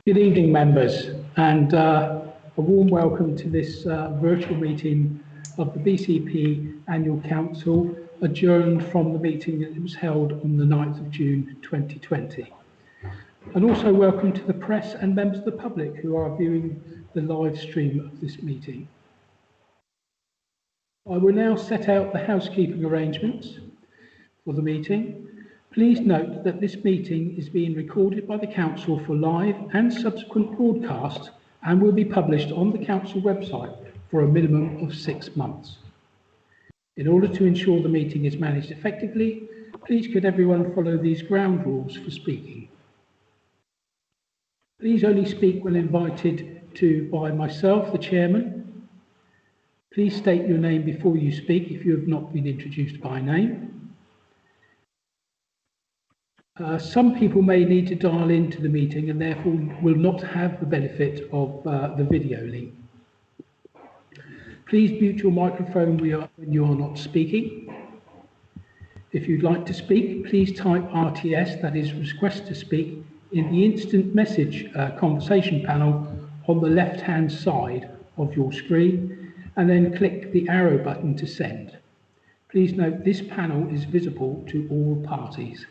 Good evening, members, and a warm welcome to this virtual meeting of the BCP Annual Council, adjourned from the meeting that was held on the 9th of June 2020. And also welcome to the press and members of the public who are viewing the live stream of this meeting. I will now set out the housekeeping arrangements for the meeting. Please note that this meeting is being recorded by the Council for live and subsequent broadcast and will be published on the Council website for a minimum of 6 months. In order to ensure the meeting is managed effectively, please could everyone follow these ground rules for speaking. Please only speak when invited to by myself, the Chairman. Please state your name before you speak if you have not been introduced by name. Some people may need to dial into the meeting and therefore will not have the benefit of the video link. Please mute your microphone when you are not speaking. If you'd like to speak, please type RTS, that is request to speak, in the instant message conversation panel on the left-hand side of your screen, and then click the arrow button to send. Please note this panel is visible to all parties.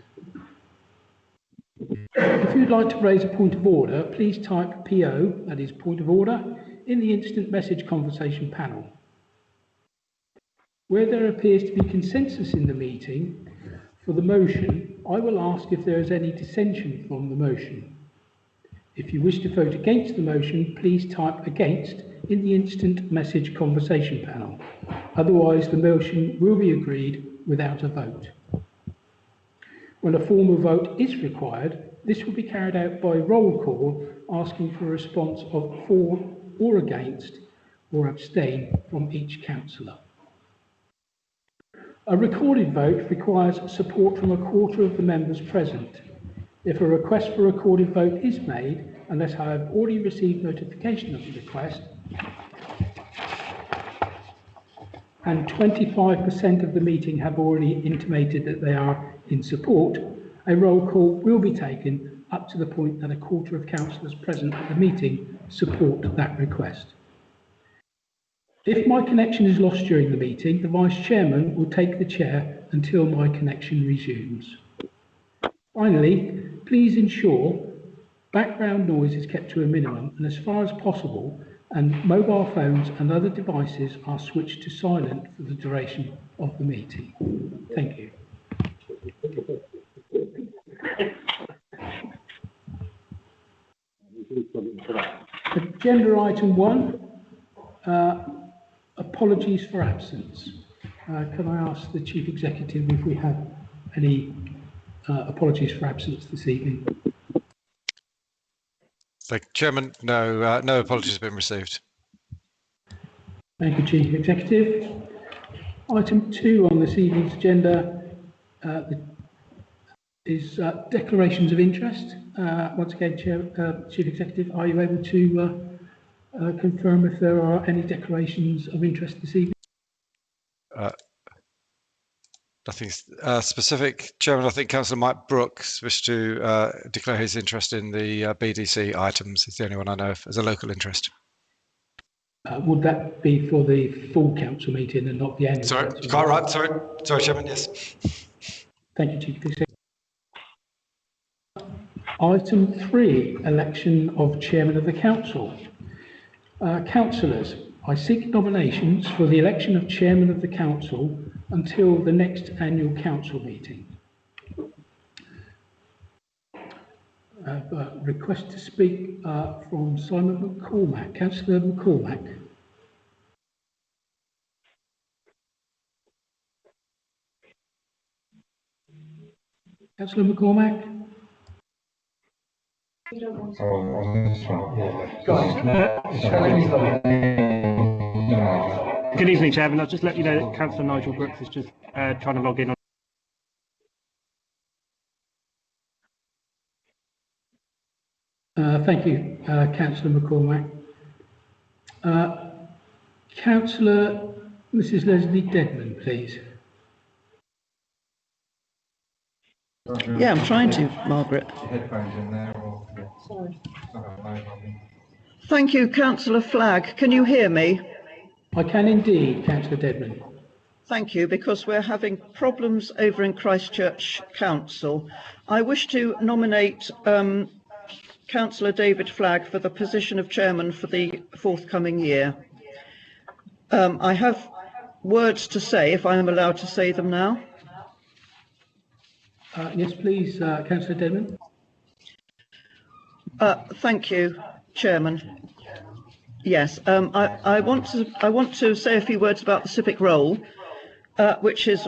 If you'd like to raise a point of order, please type PO, that is point of order, in the instant message conversation panel. Where there appears to be consensus in the meeting for the motion, I will ask if there is any dissension from the motion. If you wish to vote against the motion, please type against in the instant message conversation panel. Otherwise, the motion will be agreed without a vote. When a formal vote is required, this will be carried out by roll call, asking for a response of for or against or abstain from each councillor. A recorded vote requires support from a quarter of the members present. If a request for a recorded vote is made, unless I have already received notification of the request, and 25% of the meeting have already intimated that they are in support, a roll call will be taken up to the point that a quarter of councillors present at the meeting support that request. If my connection is lost during the meeting, the Vice Chairman will take the chair until my connection resumes. Finally, please ensure background noise is kept to a minimum and as far as possible, and mobile phones and other devices are switched to silent for the duration of the meeting. Thank you. Agenda item 1, apologies for absence. Can I ask the Chief Executive if we have any apologies for absence this evening? Thank you, Chairman. No, no apologies have been received. Thank you, Chief Executive. Item 2 on this evening's agenda is declarations of interest. Once again, Chief Executive, are you able to confirm if there are any declarations of interest this evening? Nothing specific. Chairman, I think Councillor Mike Brooks wished to declare his interest in the BDC items. It's the only one I know of as a local interest. Would that be for the full council meeting and not the annual? Sorry, you quite right. Sorry, Chairman. Yes. Thank you, Chief Executive. Item 3, election of Chairman of the Council. Councillors, I seek nominations for the election of Chairman of the Council until the next annual council meeting. I have a request to speak from Simon McCormack. Councillor McCormack. Councillor McCormack. Good evening, Chairman. I'll just let you know that Councillor Nigel Brooks is just trying to log in. Thank you, Councillor McCormack. Councillor Mrs. Leslie Deadman, please. Yeah, I'm trying to, Margaret. Headphones in there, or Thank you, Councillor Flagg. Can you hear me? I can indeed, Councillor Dedman. Thank you, because we're having problems over in Christchurch Council. I wish to nominate Councillor David Flagg for the position of chairman for the forthcoming year. I have words to say, if I am allowed to say them now. Yes, please, Councillor Dedman. Thank you, Chairman. Yes, I want to say a few words about the civic role, which is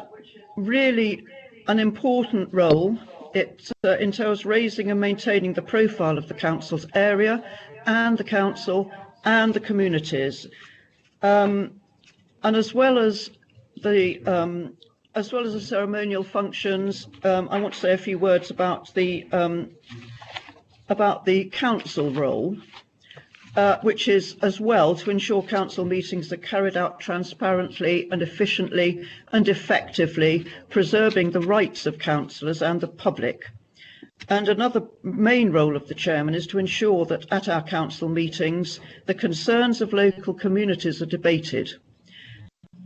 really an important role. It entails raising and maintaining the profile of the council's area and the council and the communities, and as well as the ceremonial functions. I want to say a few words about the council role, which is as well to ensure council meetings are carried out transparently and efficiently and effectively, preserving the rights of councillors and the public. And another main role of the chairman is to ensure that at our council meetings, the concerns of local communities are debated.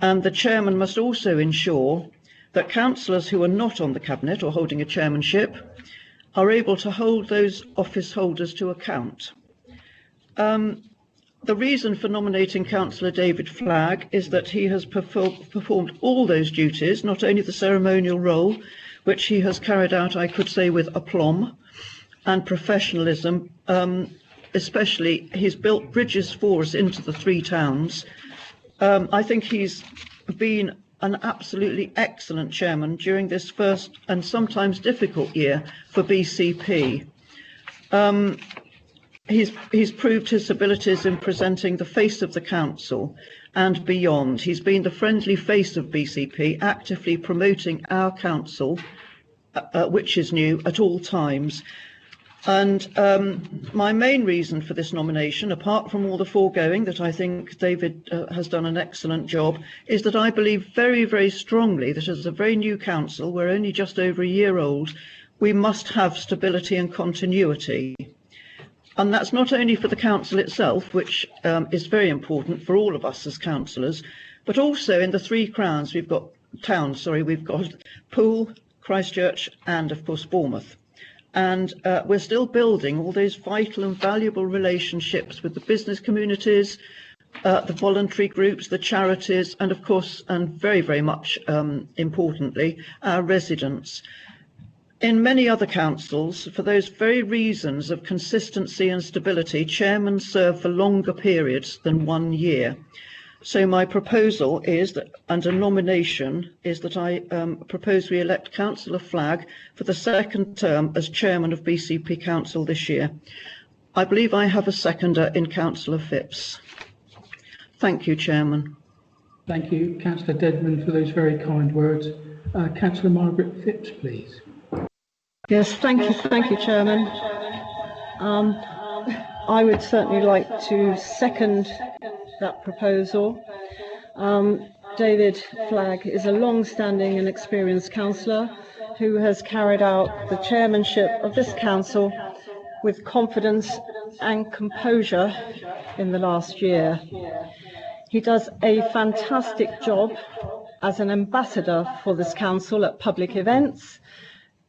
And the chairman must also ensure that councillors who are not on the cabinet or holding a chairmanship are able to hold those office holders to account. The reason for nominating Councillor David Flagg is that he has performed all those duties, not only the ceremonial role, which he has carried out, I could say, with aplomb and professionalism. Especially, he's built bridges for us into the three towns. I think he's been an absolutely excellent chairman during this first and sometimes difficult year for BCP. He's proved his abilities in presenting the face of the council and beyond. He's been the friendly face of BCP, actively promoting our council, which is new, at all times. And my main reason for this nomination, apart from all the foregoing that I think David has done an excellent job, is that I believe very, very strongly that as a very new council, we're only just over a year old, we must have stability and continuity. And that's not only for the council itself, which is very important for all of us as councillors, but also in the three crowns we've got Poole, Christchurch and of course Bournemouth. And we're still building all those vital and valuable relationships with the business communities, the voluntary groups, the charities, and of course, and very, very much importantly, our residents. In many other councils, for those very reasons of consistency and stability, chairmen serve for longer periods than 1 year. So my proposal is that, and a nomination, is that I propose we elect Councillor Flagg for the second term as chairman of BCP Council this year. I believe I have a seconder in Councillor Phipps. Thank you, Chairman. Thank you, Councillor Dedman, for those very kind words. Councillor Margaret Phipps, please. Yes, thank you, Chairman. I would certainly like to second that proposal. David Flagg is a long-standing and experienced councillor who has carried out the chairmanship of this council with confidence and composure in the last year. He does a fantastic job as an ambassador for this council at public events,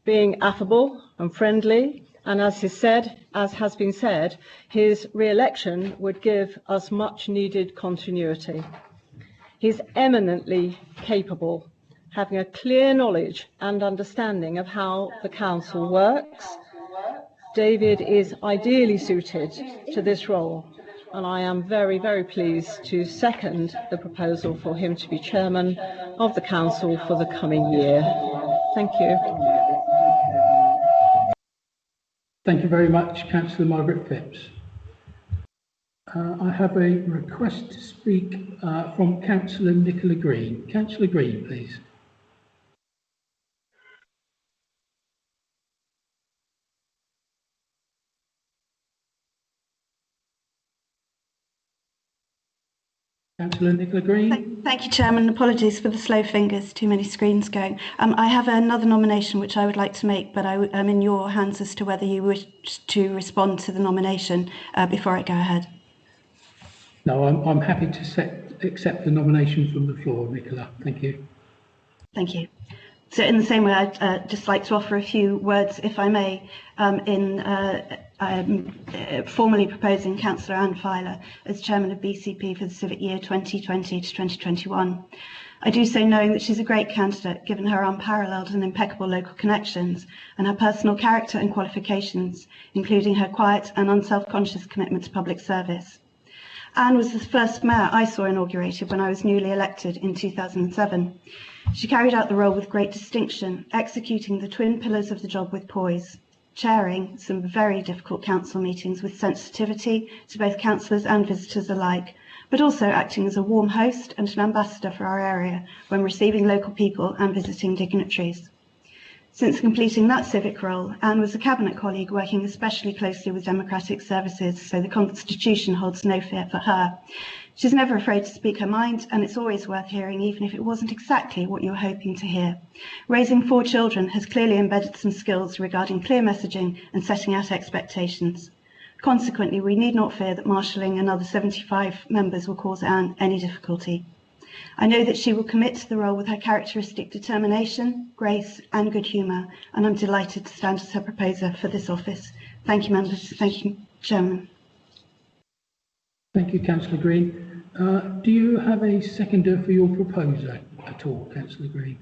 being affable and friendly, and as has been said, his re-election would give us much needed continuity. He's eminently capable, having a clear knowledge and understanding of how the council works. David is ideally suited to this role, and I am very, very pleased to second the proposal for him to be chairman of the council for the coming year. Thank you. Thank you very much, Councillor Margaret Phipps. I have a request to speak from Councillor Nicola Green. Councillor Green, please. Councillor Nicola Green. Thank you, Chairman. Apologies for the slow fingers, too many screens going. I have another nomination which I would like to make, but I'm in your hands as to whether you wish to respond to the nomination before I go ahead. No, I'm happy to accept the nomination from the floor, Nicola. Thank you. Thank you. So in the same way, I'd just like to offer a few words, if I may, formally proposing Councillor Anne Filer as Chairman of BCP for the civic year 2020 to 2021. I do so knowing that she's a great candidate, given her unparalleled and impeccable local connections and her personal character and qualifications, including her quiet and unself-conscious commitment to public service. Anne was the first mayor I saw inaugurated when I was newly elected in 2007. She carried out the role with great distinction, executing the twin pillars of the job with poise, chairing some very difficult council meetings with sensitivity to both councillors and visitors alike, but also acting as a warm host and an ambassador for our area when receiving local people and visiting dignitaries. Since completing that civic role, Anne was a cabinet colleague working especially closely with democratic services, so the Constitution holds no fear for her. She's never afraid to speak her mind, and it's always worth hearing, even if it wasn't exactly what you were hoping to hear. Raising 4 children has clearly embedded some skills regarding clear messaging and setting out expectations. Consequently, we need not fear that marshalling another 75 members will cause Anne any difficulty. I know that she will commit to the role with her characteristic determination, grace and good humour, and I'm delighted to stand as her proposer for this office. Thank you, members. Thank you, Chairman. Thank you, Councillor Green. Do you have a seconder for your proposer at all, Councillor Green?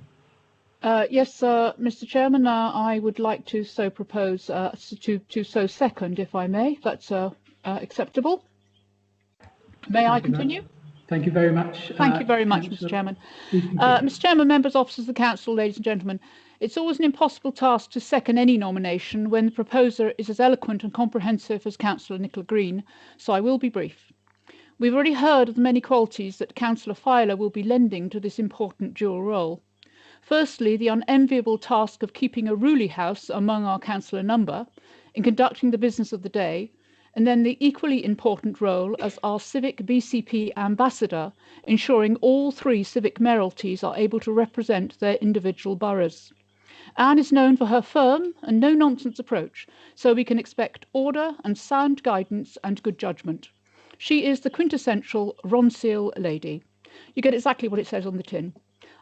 Yes, Mr. Chairman, I would like to so propose to so second, if I may. That's acceptable. May I continue? Thank you very much. Thank you very much, Mr. Chairman. Mr. Chairman, members, officers of the Council, ladies and gentlemen, it's always an impossible task to second any nomination when the proposer is as eloquent and comprehensive as Councillor Nicola Green, so I will be brief. We've already heard of the many qualities that Councillor Filer will be lending to this important dual role. Firstly, the unenviable task of keeping a ruly house among our councillor number in conducting the business of the day, and then the equally important role as our civic BCP ambassador, ensuring all 3 civic mayoralties are able to represent their individual boroughs. Anne is known for her firm and no-nonsense approach, so we can expect order and sound guidance and good judgment. She is the quintessential Ronseal lady. You get exactly what it says on the tin.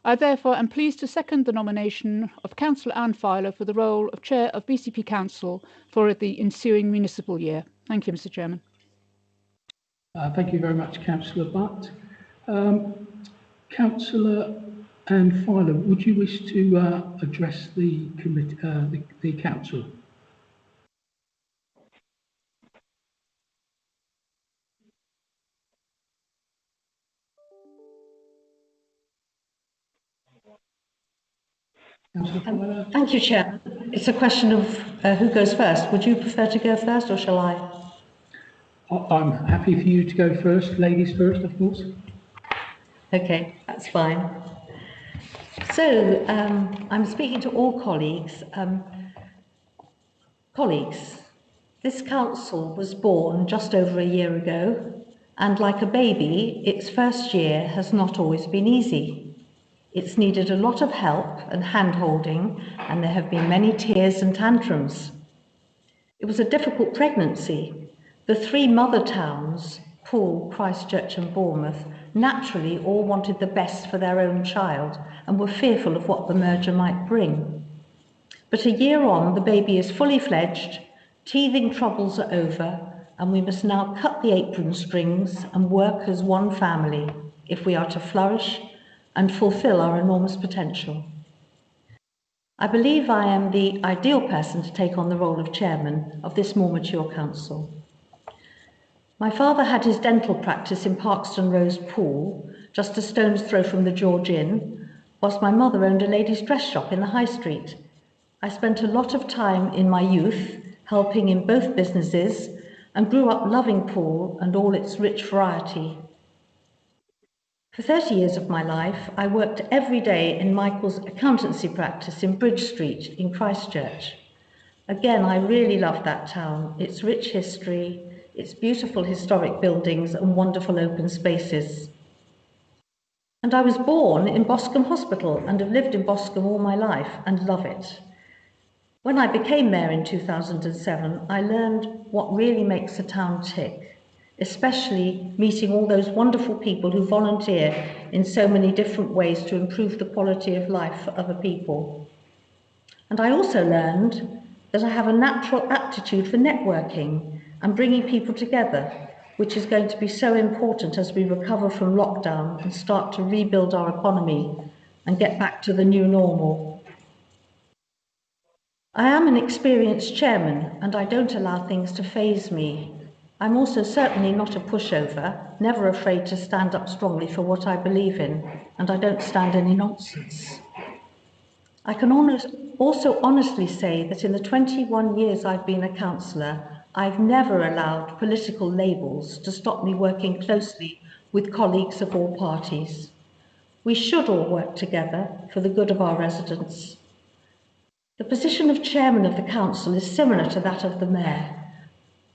I therefore am pleased to second the nomination of Councillor Anne Filer for the role of Chair of BCP Council for the ensuing municipal year. Thank you, Mr. Chairman. Thank you very much, Councillor Butt. Councillor Anne Filer, would you wish to address the committee, the council? Thank you, Chair. It's a question of who goes first. Would you prefer to go first, or shall I? I'm happy for you to go first. Ladies first, of course. Okay, that's fine. So, I'm speaking to all colleagues. Colleagues, this council was born just over a year ago, and like a baby, its first year has not always been easy. It's needed a lot of help and hand-holding, and there have been many tears and tantrums. It was a difficult pregnancy. The 3 mother towns, Poole, Christchurch and Bournemouth, naturally all wanted the best for their own child and were fearful of what the merger might bring. But a year on, the baby is fully fledged, teething troubles are over, and we must now cut the apron strings and work as one family if we are to flourish and fulfill our enormous potential. I believe I am the ideal person to take on the role of chairman of this more mature council. My father had his dental practice in Parkston Rose Pool, just a stone's throw from the George Inn, whilst my mother owned a ladies' dress shop in the High Street. I spent a lot of time in my youth helping in both businesses and grew up loving Poole and all its rich variety. For 30 years of my life, I worked every day in Michael's accountancy practice in Bridge Street in Christchurch. Again, I really love that town, its rich history, its beautiful historic buildings and wonderful open spaces. And I was born in Boscombe Hospital and have lived in Boscombe all my life and love it. When I became mayor in 2007, I learned what really makes a town tick, especially meeting all those wonderful people who volunteer in so many different ways to improve the quality of life for other people. And I also learned that I have a natural aptitude for networking and bringing people together, which is going to be so important as we recover from lockdown and start to rebuild our economy and get back to the new normal. I am an experienced chairman and I don't allow things to faze me. I'm also certainly not a pushover, never afraid to stand up strongly for what I believe in, and I don't stand any nonsense. I can also honestly say that in the 21 years I've been a councillor, I've never allowed political labels to stop me working closely with colleagues of all parties. We should all work together for the good of our residents. The position of chairman of the council is similar to that of the mayor,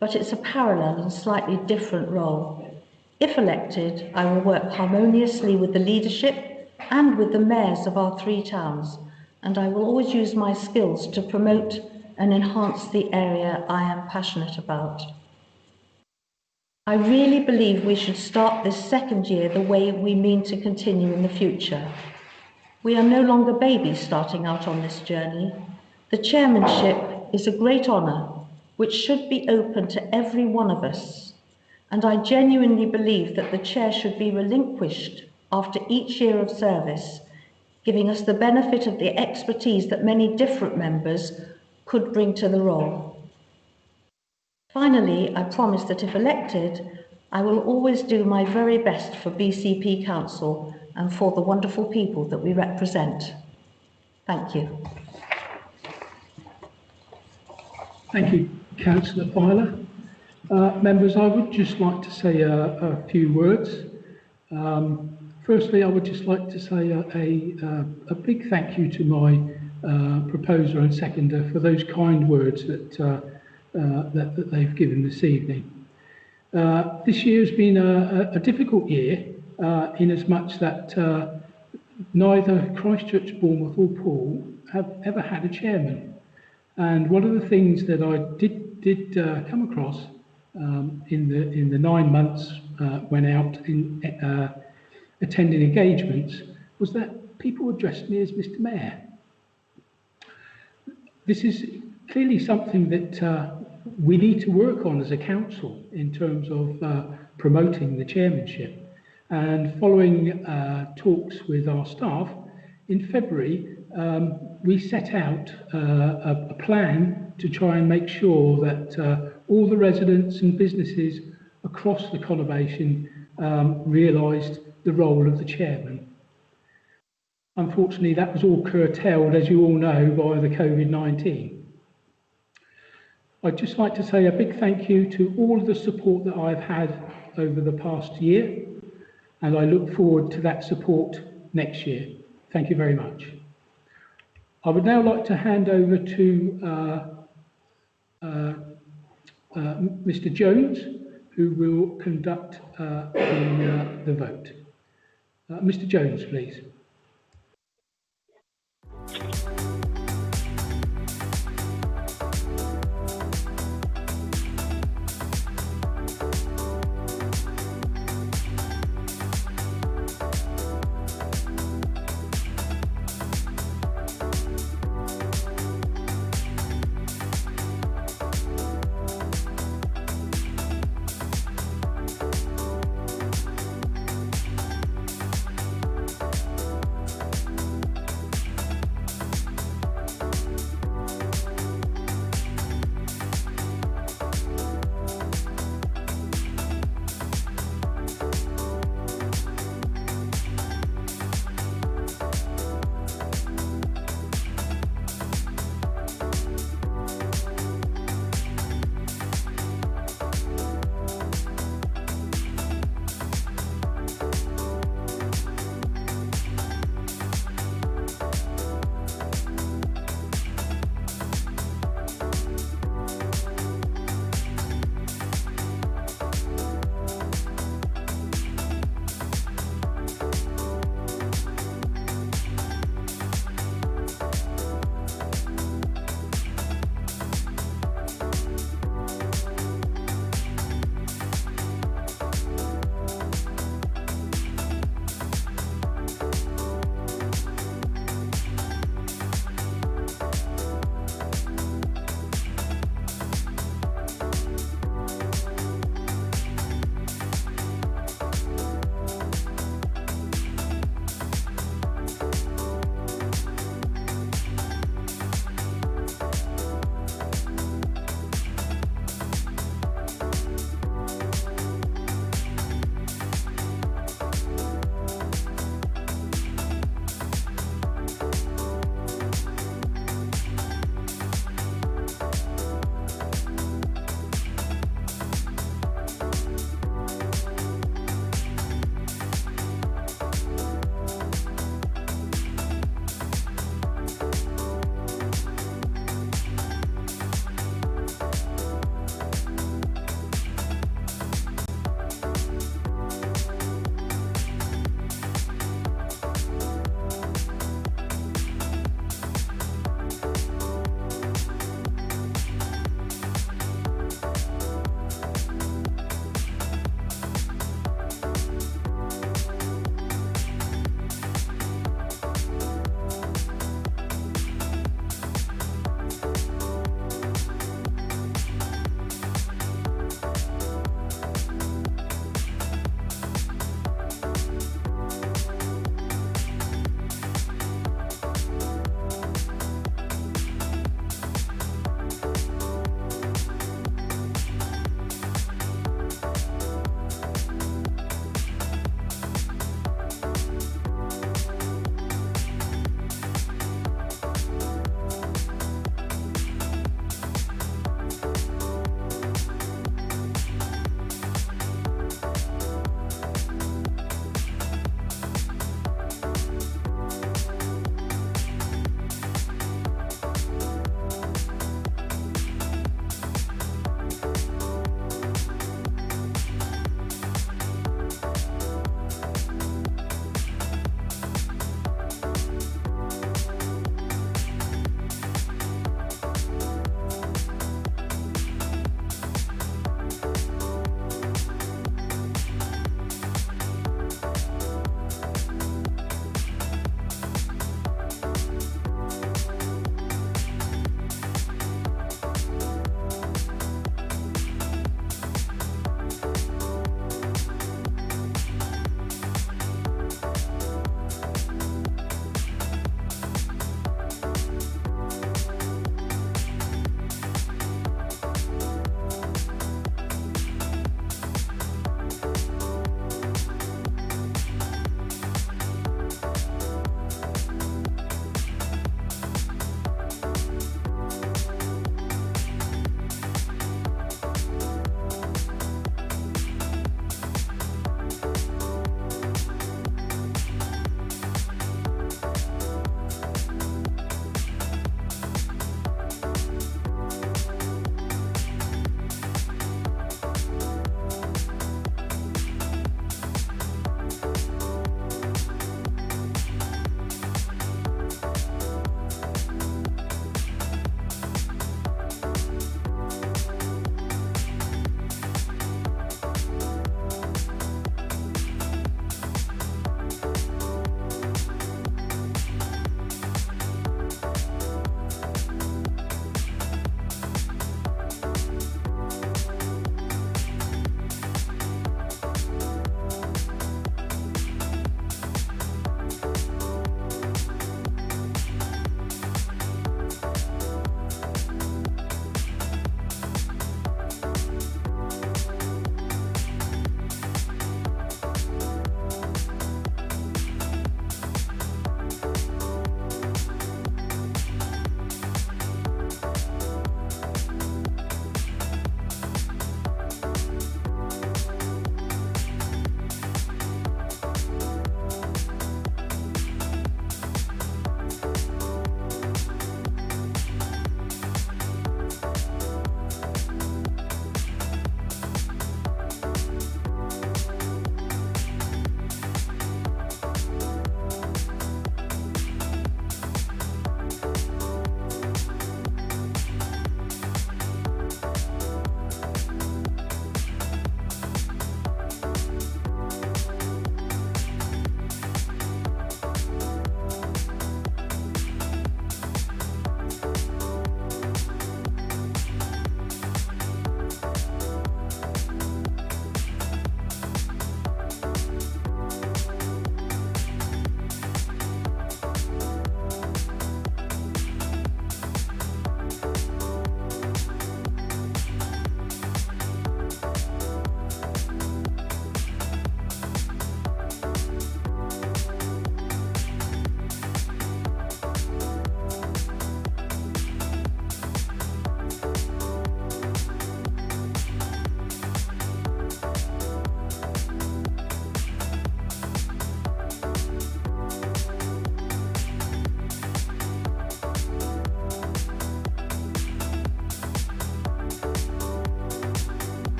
but it's a parallel and slightly different role. If elected, I will work harmoniously with the leadership and with the mayors of our 3 towns, and I will always use my skills to promote and enhance the area I am passionate about. I really believe we should start this second year the way we mean to continue in the future. We are no longer babies starting out on this journey. The chairmanship is a great honour which should be open to every one of us, and I genuinely believe that the chair should be relinquished after each year of service, giving us the benefit of the expertise that many different members could bring to the role. Finally, I promise that if elected, I will always do my very best for BCP Council and for the wonderful people that we represent. Thank you. Thank you, Councillor Filer. Members, I would just like to say a few words. Firstly, I would just like to say a big thank you to my proposer and seconder for those kind words that they've given this evening. This year has been a difficult year in as much that neither Christchurch, Bournemouth or Poole have ever had a chairman. And one of the things that I did come across in the 9 months when out in attending engagements was that people addressed me as Mr. Mayor. This is clearly something that we need to work on as a council in terms of promoting the chairmanship. And following talks with our staff, in February, we set out a plan to try and make sure that all the residents and businesses across the conurbation realised the role of the chairman. Unfortunately, that was all curtailed, as you all know, by the COVID-19. I'd just like to say a big thank you to all of the support that I've had over the past year, and I look forward to that support next year. Thank you very much. I would now like to hand over to Mr. Jones, who will conduct the vote. Mr. Jones, please.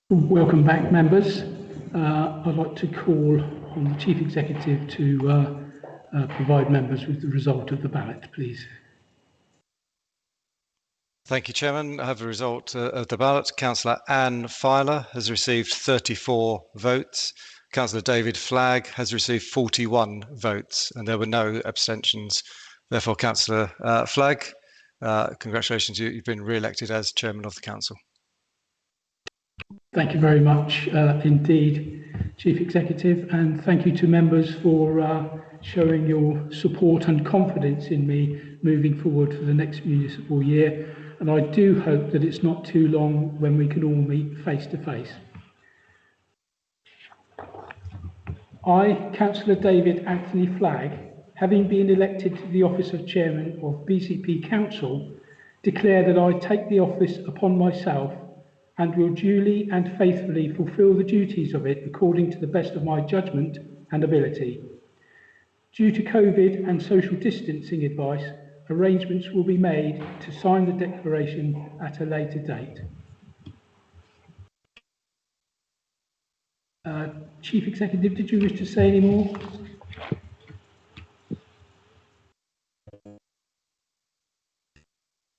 Welcome back, members. I'd like to call on the Chief Executive to provide members with the result of the ballot, please. Thank you, Chairman. I have the result of the ballot. Councillor Anne Filer has received 34 votes. Councillor David Flagg has received 41 votes, and there were no abstentions. Therefore, Councillor Flagg, congratulations, you've been re-elected as Chairman of the Council. Thank you very much indeed, Chief Executive, and thank you to members for showing your support and confidence in me moving forward for the next municipal year. And I do hope that it's not too long when we can all meet face to face. I, Councillor David Anthony Flagg, having been elected to the office of Chairman of BCP Council, declare that I take the office upon myself and will duly and faithfully fulfil the duties of it according to the best of my judgment and ability. Due to COVID and social distancing advice, arrangements will be made to sign the declaration at a later date. Chief Executive, did you wish to say any more?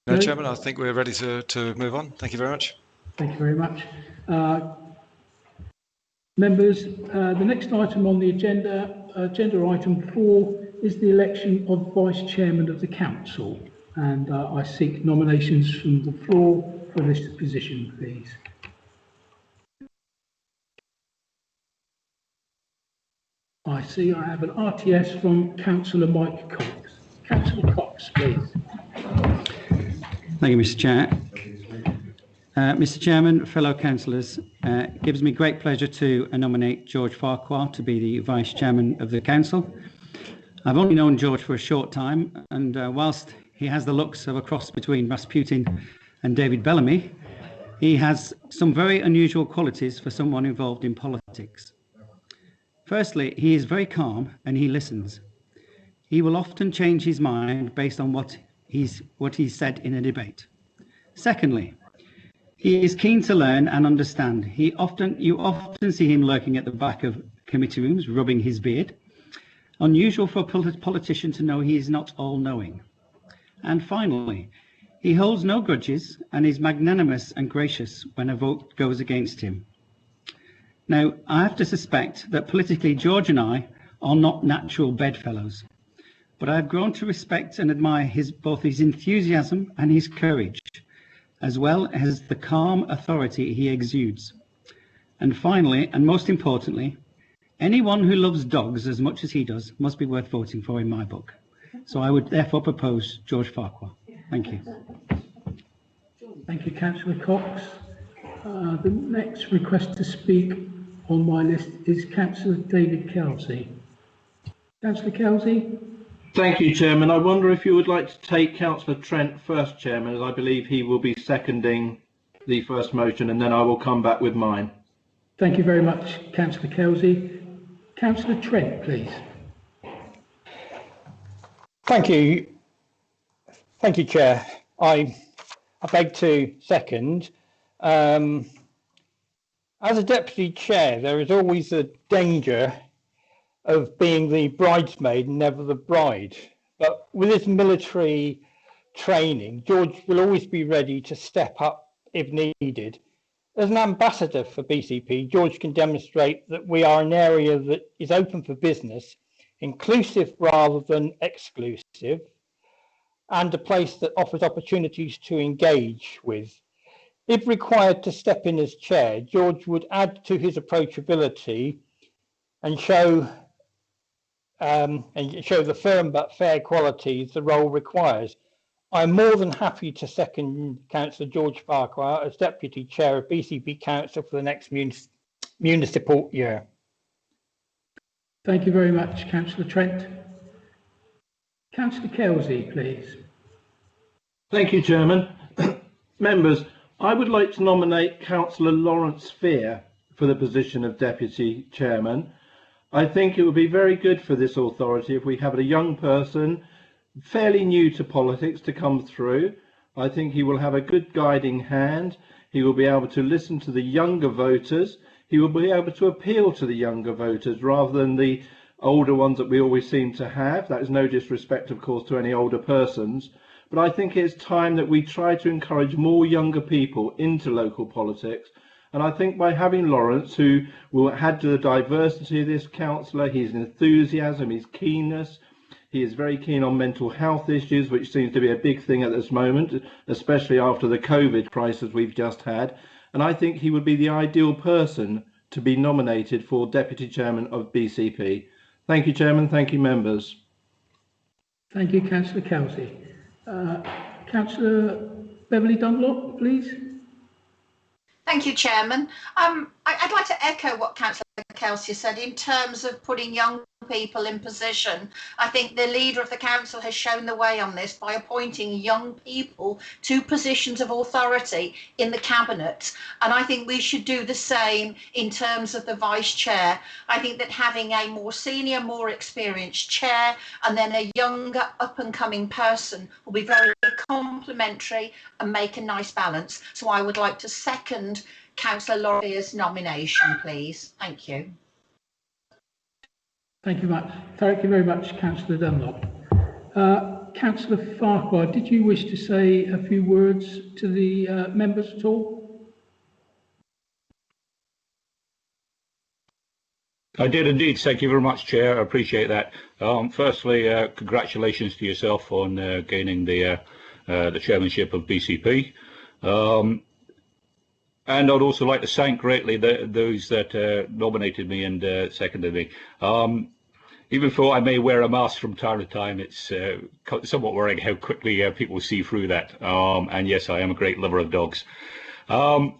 No, Chairman, I think we're ready to move on. Thank you very much. Thank you very much. Members, the next item on the agenda, agenda item 4, is the election of Vice Chairman of the Council. And I seek nominations from the floor for this position, please. I see I have an RTS from Councillor Mike Cox. Councillor Cox, please. Thank you, Mr. Chair. Mr. Chairman, fellow councillors, it gives me great pleasure to nominate George Farquhar to be the Vice Chairman of the Council. I've only known George for a short time, and whilst he has the looks of a cross between Rasputin and David Bellamy, he has some very unusual qualities for someone involved in politics. Firstly, he is very calm and he listens. He will often change his mind based on what he's said in a debate. Secondly, he is keen to learn and understand. You often see him lurking at the back of committee rooms, rubbing his beard. Unusual for a politician to know he is not all-knowing. And finally, he holds no grudges and is magnanimous and gracious when a vote goes against him. Now, I have to suspect that politically George and I are not natural bedfellows, but I have grown to respect and admire both his enthusiasm and his courage, as well as the calm authority he exudes. And finally, and most importantly, anyone who loves dogs as much as he does must be worth voting for in my book. So I would therefore propose George Farquhar. Thank you. Thank you, Councillor Cox. The next request to speak on my list is Councillor David Kelsey. Councillor Kelsey? Thank you, Chairman. I wonder if you would like to take Councillor Trent first, Chairman, as I believe he will be seconding the first motion, and then I will come back with mine. Thank you very much, Councillor Kelsey. Councillor Trent, please. Thank you. Thank you, Chair. I beg to second. As a deputy chair, there is always a danger of being the bridesmaid and never the bride. But with his military training, George will always be ready to step up if needed. As an ambassador for BCP, George can demonstrate that we are an area that is open for business, inclusive rather than exclusive, and a place that offers opportunities to engage with. If required to step in as chair, George would add to his approachability and show the firm but fair qualities the role requires. I'm more than happy to second Councillor George Farquhar as Deputy Chair of BCP Council for the next municipal year. Thank you very much, Councillor Trent. Councillor Kelsey, please. Thank you, Chairman. Members, I would like to nominate Councillor Lawrence Fear for the position of Deputy Chairman. I think it would be very good for this authority if we have a young person, fairly new to politics, to come through. I think he will have a good guiding hand. He will be able to listen to the younger voters. He will be able to appeal to the younger voters rather than the older ones that we always seem to have. That is no disrespect, of course, to any older persons. But I think it's time that we try to encourage more younger people into local politics. And I think by having Lawrence, who will add to the diversity of this councillor, his enthusiasm, his keenness, he is very keen on mental health issues, which seems to be a big thing at this moment, especially after the COVID crisis we've just had. And I think he would be the ideal person to be nominated for Deputy Chairman of BCP. Thank you, Chairman. Thank you, members. Thank you, Councillor Kelsey. Councillor Beverley Dunlop, please. Thank you, Chairman. I'd like to echo what Councillor Kelsey said in terms of putting young people in position. I think the leader of the council has shown the way on this by appointing young people to positions of authority in the cabinet, and I think we should do the same in terms of the vice chair. I think that having a more senior, more experienced chair and then a younger up and coming person will be very complementary and make a nice balance. So I would like to second Councillor Laurier's nomination, please. Thank you. Thank you much. Thank you very much, Councillor Dunlop. Councillor Farquhar, did you wish to say a few words to the members at all? I did indeed. Thank you very much, Chair. I appreciate that. Firstly, congratulations to yourself on gaining the chairmanship of BCP. And I'd also like to thank greatly those that nominated me and seconded me. Even though I may wear a mask from time to time, it's somewhat worrying how quickly people see through that. And yes, I am a great lover of dogs. I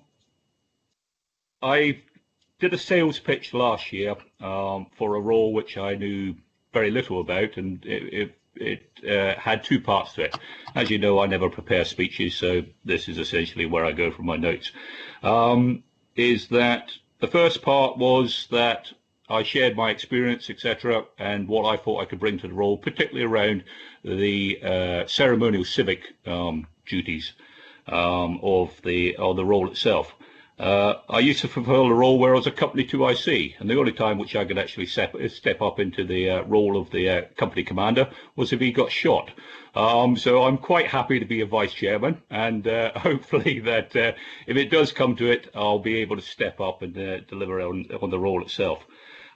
did a sales pitch last year for a role which I knew very little about, and it had two parts to it. As you know, I never prepare speeches, so this is essentially where I go from my notes. Is that the first part was that I shared my experience, etc., and what I thought I could bring to the role, particularly around the ceremonial civic duties of the role itself. I used to fulfil the role where I was a company 2IC, and the only time which I could actually step up into the role of the company commander was if he got shot. So I'm quite happy to be a vice chairman, and hopefully that if it does come to it, I'll be able to step up and deliver on the role itself.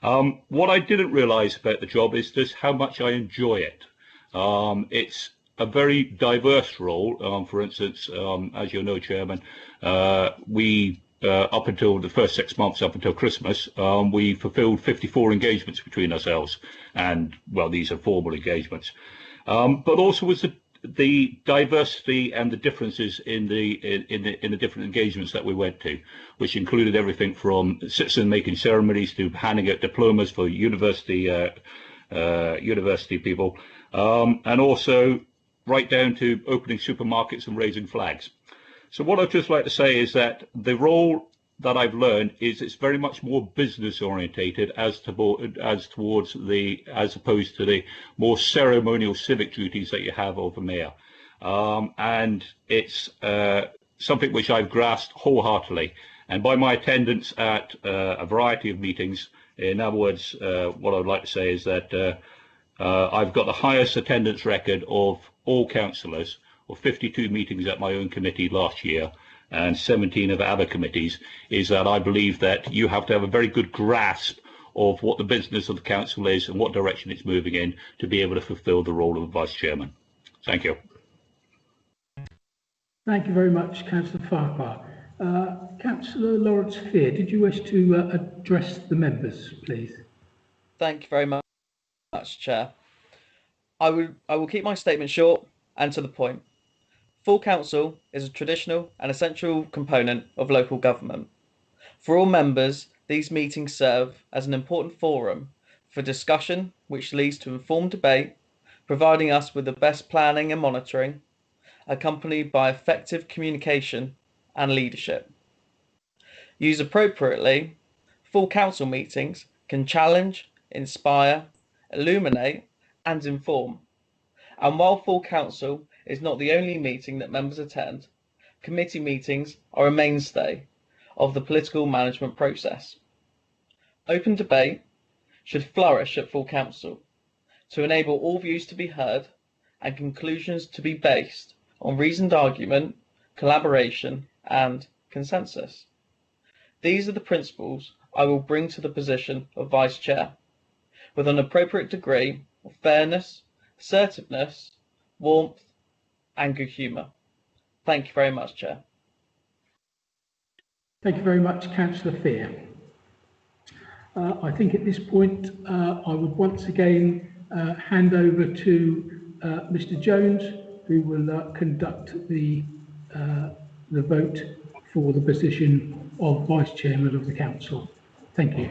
What I didn't realise about the job is just how much I enjoy it. It's a very diverse role. For instance, as you know, Chairman, we up until the first 6 months, up until Christmas, we fulfilled 54 engagements between ourselves, and well, these are formal engagements. But also was the diversity and the differences in the different engagements that we went to, which included everything from citizen making ceremonies to handing out diplomas for university people, and also right down to opening supermarkets and raising flags. So what I'd just like to say is that the role that I've learned is it's very much more business orientated as opposed to the more ceremonial civic duties that you have of a mayor. And it's something which I've grasped wholeheartedly. And by my attendance at a variety of meetings, in other words, what I'd like to say is that I've got the highest attendance record of all councillors, of 52 meetings at my own committee last year and 17 of other committees, is that I believe that you have to have a very good grasp of what the business of the council is and what direction it's moving in to be able to fulfil the role of the vice chairman. Thank you. Thank you very much, Councillor Farquhar. Councillor Lawrence Fear, did you wish to address the members, please? Thank you very much, Chair. I will keep my statement short and to the point. Full council is a traditional and essential component of local government. For all members, these meetings serve as an important forum for discussion which leads to informed debate, providing us with the best planning and monitoring, accompanied by effective communication and leadership. Used appropriately, full council meetings can challenge, inspire, illuminate and inform. And while full council is not the only meeting that members attend, committee meetings are a mainstay of the political management process. Open debate should flourish at full council to enable all views to be heard and conclusions to be based on reasoned argument, collaboration, and consensus. These are the principles I will bring to the position of Vice Chair, with an appropriate degree of fairness, assertiveness, warmth, and good humour. Thank you very much, Chair. Thank you very much, Councillor Fear. I think at this point I would once again hand over to Mr. Jones, who will conduct the vote for the position of Vice Chairman of the Council. Thank you.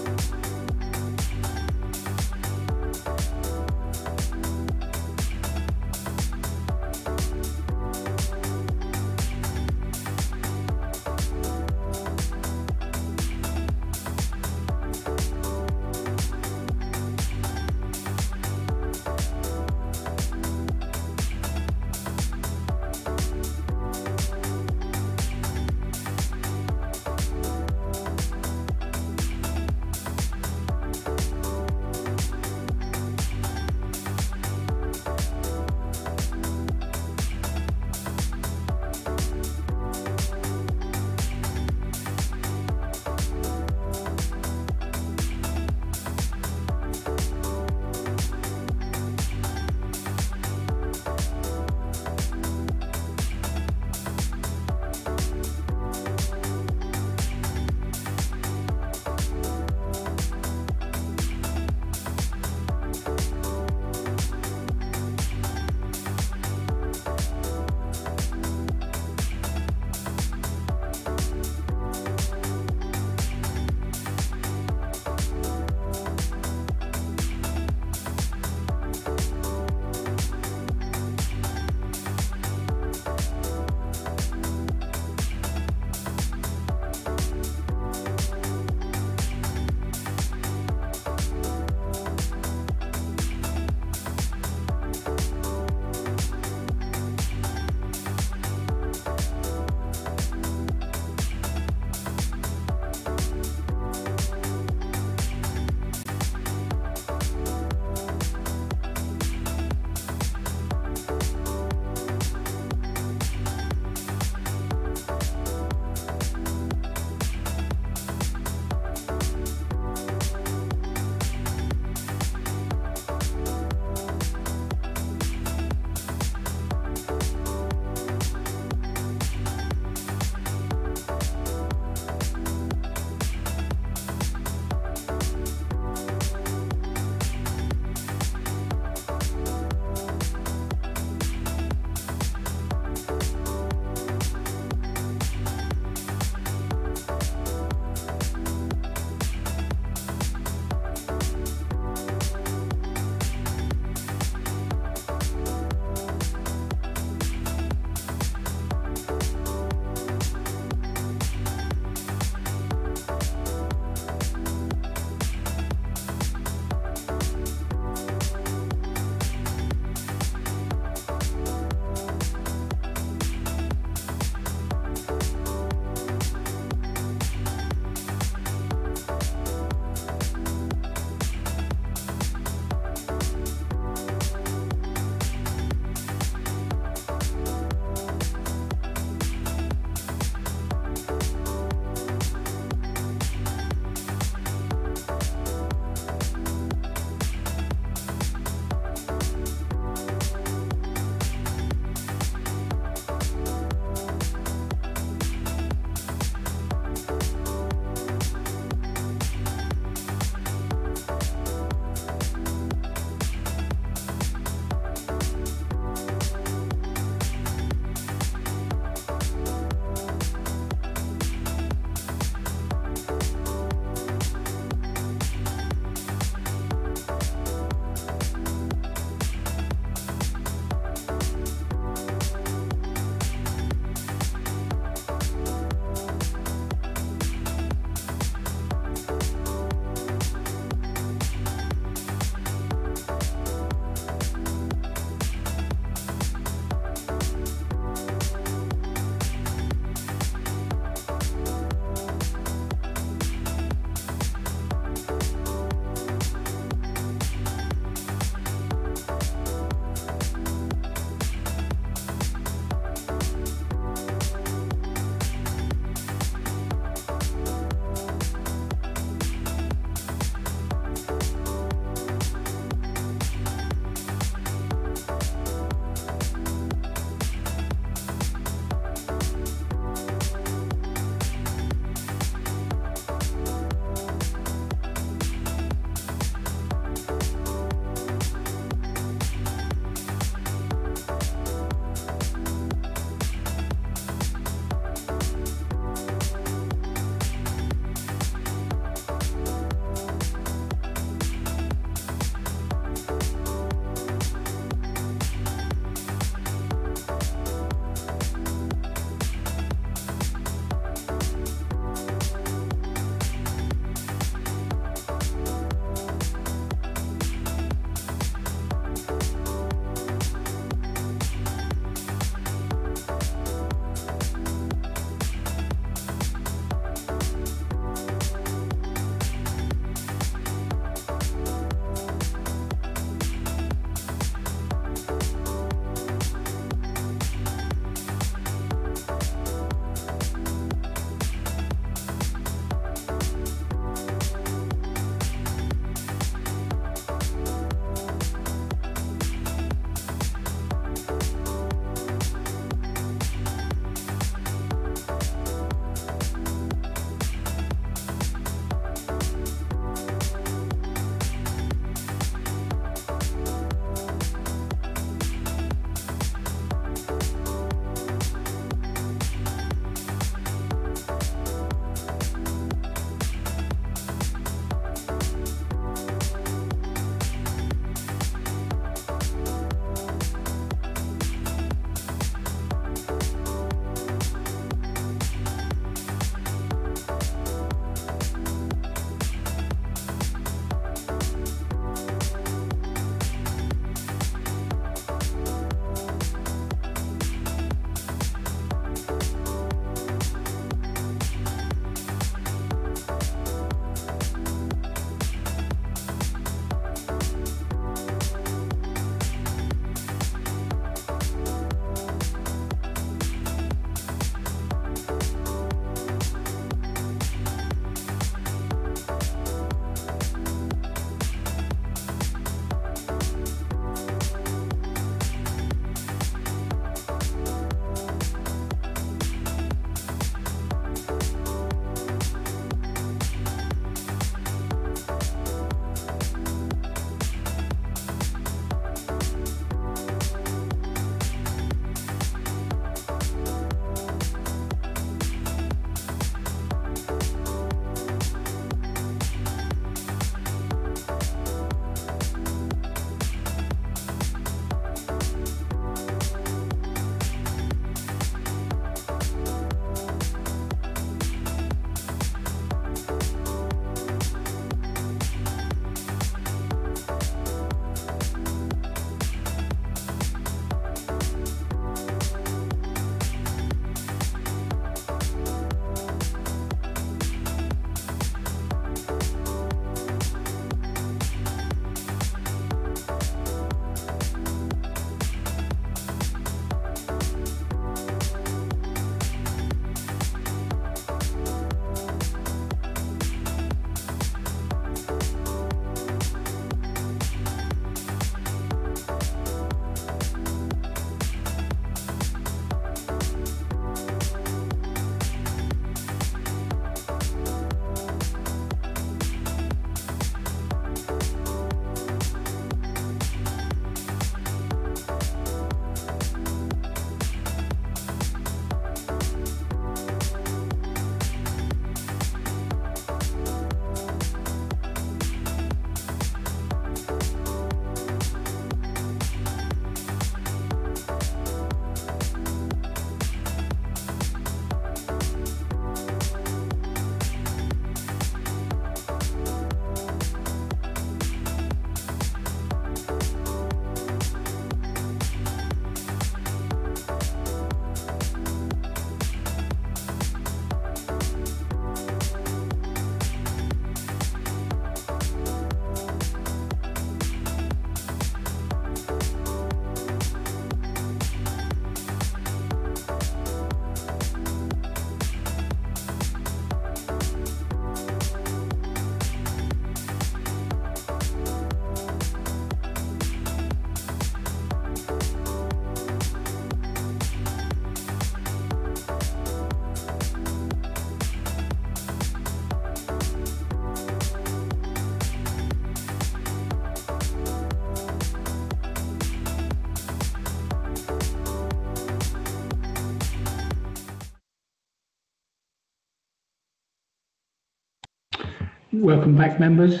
Welcome back, members.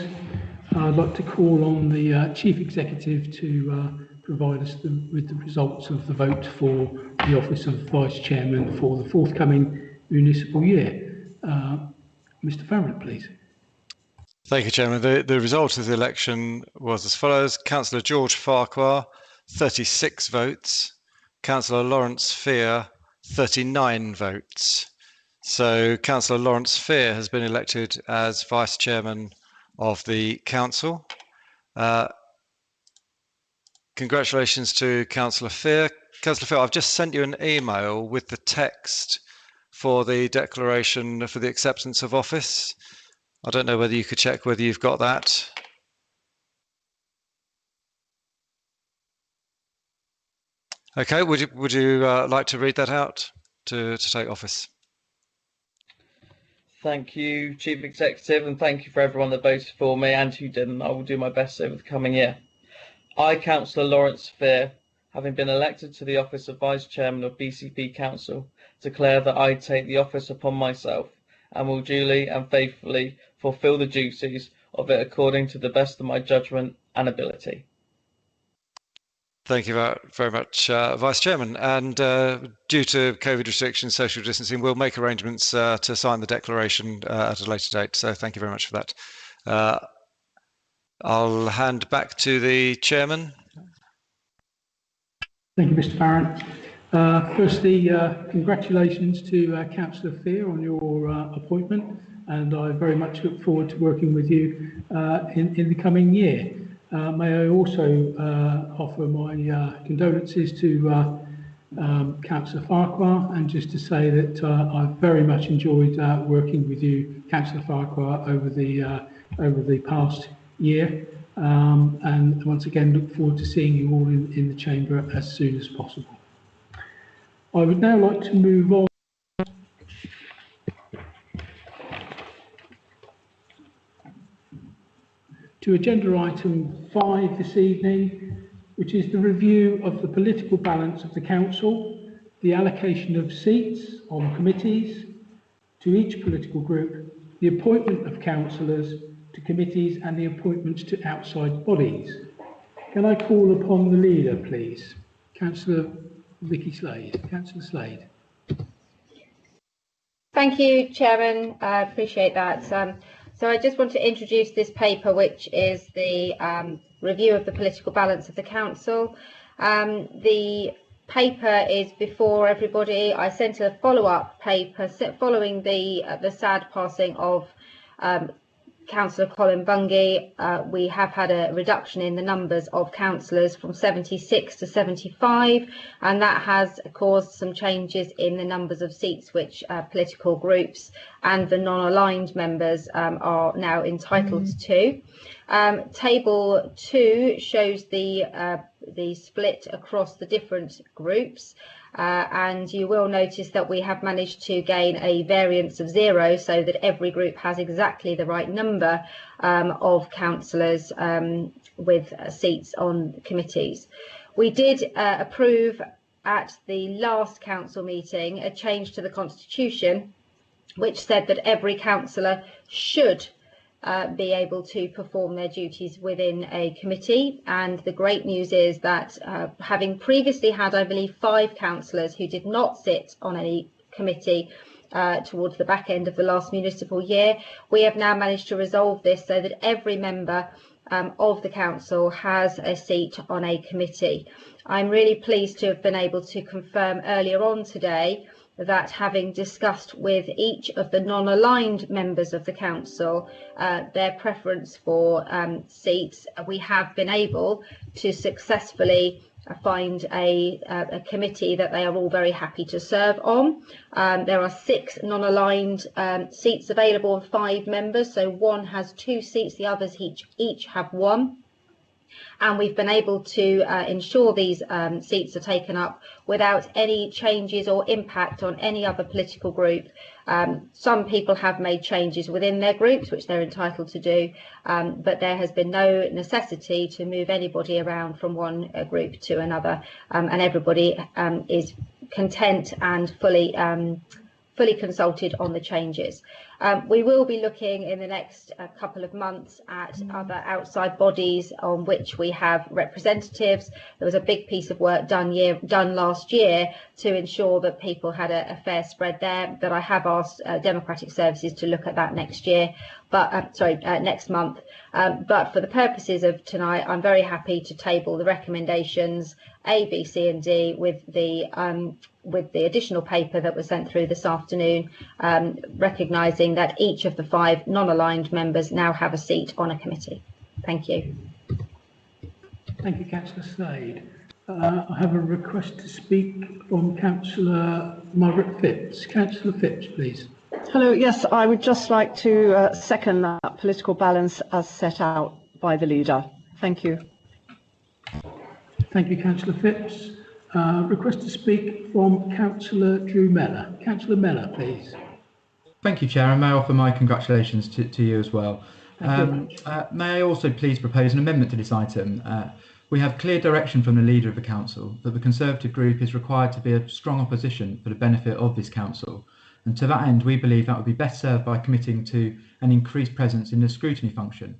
I'd like to call on the Chief Executive to provide us with the results of the vote for the office of Vice Chairman for the forthcoming municipal year. Mr. Farrant, please. Thank you, Chairman. The result of the election was as follows. Councillor George Farquhar, 36 votes. Councillor Lawrence Fear, 39 votes. So Councillor Lawrence Fear has been elected as Vice Chairman of the Council. Congratulations to Councillor Fear. Councillor Fear, I've just sent you an email with the text for the declaration for the acceptance of office. I don't know whether you could check whether you've got that. Okay, would you like to read that out to take office? Thank you, Chief Executive, and thank you for everyone that voted for me and who didn't. I will do my best over the coming year. I, Councillor Lawrence Fear, having been elected to the office of Vice Chairman of BCP Council, declare that I take the office upon myself and will duly and faithfully fulfil the duties of it according to the best of my judgment and ability. Thank you very much, Vice Chairman. And due to COVID restrictions, social distancing, we'll make arrangements to sign the declaration at a later date. So thank you very much for that. I'll hand back to the Chairman. Thank you, Mr. Farrant. Firstly, congratulations to Councillor Fear on your appointment, and I very much look forward to working with you in the coming year. May I also offer my condolences to Councillor Farquhar, and just to say that I've very much enjoyed working with you, Councillor Farquhar, over the past year, and once again look forward to seeing you all in the chamber as soon as possible. I would now like to move on to agenda item 5 this evening, which is the review of the political balance of the council, the allocation of seats on committees to each political group, the appointment of councillors to committees, and the appointments to outside bodies. Can I call upon the leader, please? Councillor Vicky Slade. Councillor Slade. Thank you, Chairman. I appreciate that. So I just want to introduce this paper, which is the review of the political balance of the council. The paper is before everybody. I sent a follow-up paper following the sad passing of Councillor Colin Bungay. We have had a reduction in the numbers of councillors from 76 to 75, and that has caused some changes in the numbers of seats which political groups and the non-aligned members are now entitled to. Table 2 shows the split across the different groups. And you will notice that we have managed to gain a variance of 0, so that every group has exactly the right number of councillors with seats on committees. We did approve at the last council meeting a change to the constitution, which said that every councillor should be able to perform their duties within a committee. And the great news is that having previously had, I believe, 5 councillors who did not sit on any committee towards the back end of the last municipal year, we have now managed to resolve this so that every member of the council has a seat on a committee. I'm really pleased to have been able to confirm earlier on today that, having discussed with each of the non-aligned members of the council their preference for seats, we have been able to successfully find a committee that they are all very happy to serve on. There are 6 non-aligned seats available and 5 members, so one has 2 seats, the others each have 1. And we've been able to ensure these seats are taken up without any changes or impact on any other political group. Some people have made changes within their groups, which they're entitled to do, but there has been no necessity to move anybody around from one group to another, and everybody is content and fully consulted on the changes. We will be looking in the next couple of months at other outside bodies on which we have representatives. There was a big piece of work done last year to ensure that people had a fair spread there, that I have asked Democratic Services to look at that next year, but next month. But for the purposes of tonight, I'm very happy to table the recommendations A, B, C and D with the additional paper that was sent through this afternoon, recognising that each of the 5 non-aligned members now have a seat on a committee. Thank you. Thank you, Councillor Slade. I have a request to speak from Councillor Margaret Phipps. Councillor Phipps, please. Hello, yes, I would just like to second that political balance as set out by the leader. Thank you. Thank you, Councillor Phipps. Request to speak from Councillor Drew Mellor. Councillor Mellor, please. Thank you, Chair, and may I offer my congratulations to you as well. May I also please propose an amendment to this item? We have clear direction from the leader of the council that the Conservative group is required to be a strong opposition for the benefit of this council. And to that end, we believe that would be best served by committing to an increased presence in the scrutiny function.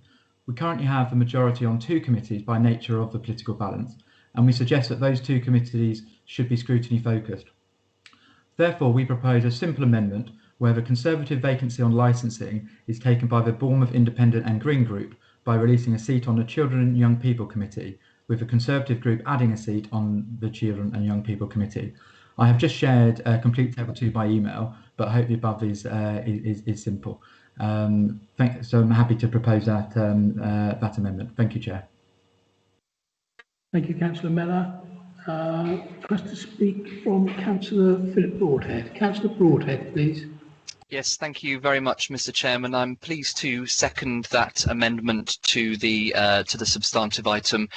We currently have a majority on 2 committees by nature of the political balance, and we suggest that those 2 committees should be scrutiny focused. Therefore, we propose a simple amendment where the Conservative vacancy on licensing is taken by the Bournemouth Independent and Green group by releasing a seat on the Children and Young People Committee, with the Conservative group adding a seat on the Children and Young People Committee. I have just shared a complete table 2 by email, but I hope the above is simple. So I'm happy to propose that that amendment. Thank you, Chair. Thank you, Councillor Mellor. Request to speak from Councillor Philip Broadhead. Councillor Broadhead, please. Yes, thank you very much, Mr. Chairman. I'm pleased to second that amendment to the substantive item.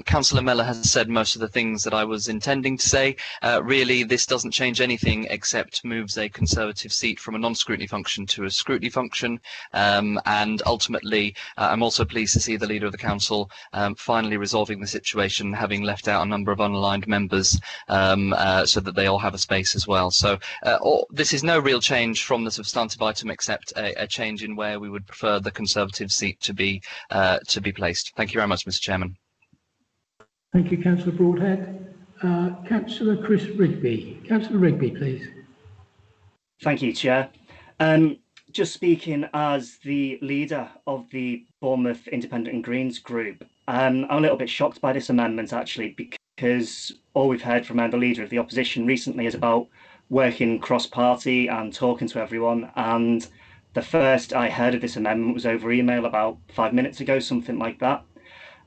Councillor Mellor has said most of the things that I was intending to say. Really, this doesn't change anything except moves a Conservative seat from a non-scrutiny function to a scrutiny function. And ultimately, I'm also pleased to see the Leader of the Council finally resolving the situation, having left out a number of unaligned members so that they all have a space as well. So this is no real change from the substantive item except a change in where we would prefer the Conservative seat to be placed. Thank you very much, Mr. Chairman. Thank you, Councillor Broadhead. Councillor Chris Rigby. Councillor Rigby, please. Thank you, Chair. Just speaking as the leader of the Bournemouth Independent and Greens group, I'm a little bit shocked by this amendment, actually, because all we've heard from the leader of the opposition recently is about working cross-party and talking to everyone, and the first I heard of this amendment was over email about 5 minutes ago, something like that.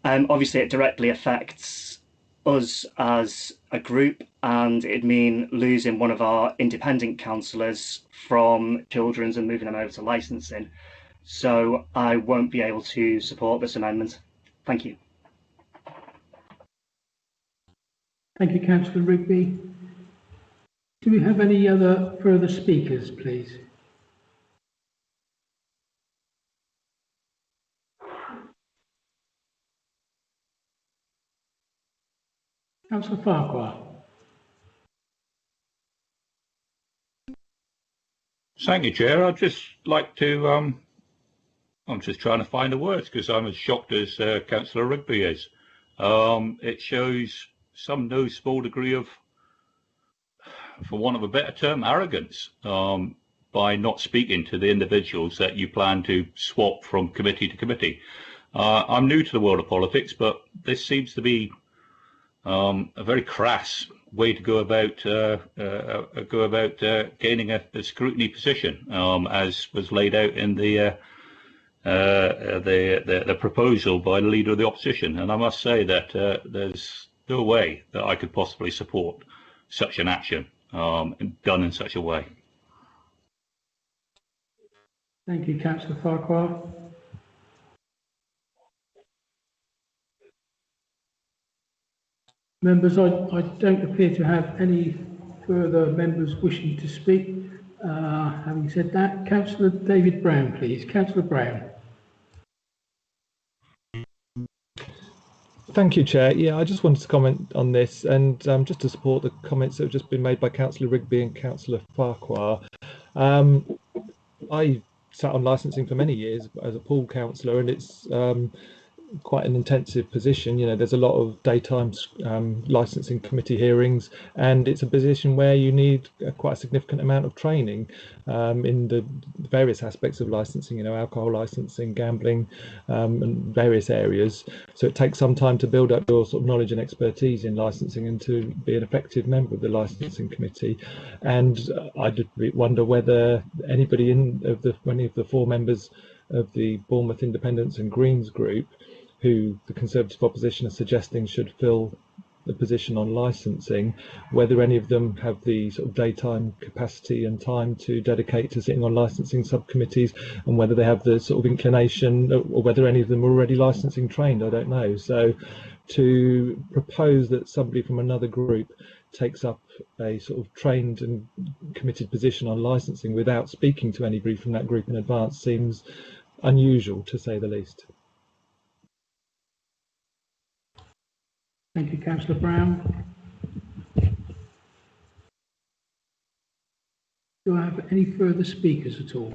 Obviously, it directly affects us as a group, and it'd mean losing one of our independent councillors from children's and moving them over to licensing. So I won't be able to support this amendment. Thank you. Thank you, Councillor Rigby. Do we have any other further speakers, please? Councillor Farquhar. Thank you, Chair. I'd just like to, I'm just trying to find the words because I'm as shocked as Councillor Rigby is. It shows no small degree of, for want of a better term, arrogance by not speaking to the individuals that you plan to swap from committee to committee. I'm new to the world of politics, but this seems to be a very crass way to go about gaining a scrutiny position, as was laid out in the proposal by the Leader of the Opposition. And I must say that there's no way that I could possibly support such an action done in such a way. Thank you, Councillor Farquhar. Members, I don't appear to have any further members wishing to speak. Having said that, Councillor David Brown, please. Councillor Brown. Thank you, Chair. Yeah, I just wanted to comment on this and just to support the comments that have just been made by Councillor Rigby and Councillor Farquhar. I sat on licensing for many years as a pool councillor, and it's quite an intensive position. You know, there's a lot of daytime licensing committee hearings, and it's a position where you need quite a significant amount of training in the various aspects of licensing, you know, alcohol licensing, gambling, and various areas. So it takes some time to build up your sort of knowledge and expertise in licensing and to be an effective member of the licensing committee. And I did wonder whether anybody any of the 4 members of the Bournemouth Independents and Greens group, who the Conservative opposition are suggesting should fill the position on licensing, whether any of them have the sort of daytime capacity and time to dedicate to sitting on licensing subcommittees, and whether they have the sort of inclination, or whether any of them are already licensing trained. I don't know. So to propose that somebody from another group takes up a sort of trained and committed position on licensing without speaking to anybody from that group in advance seems unusual, to say the least. Thank you, Councillor Brown. Do I have any further speakers at all?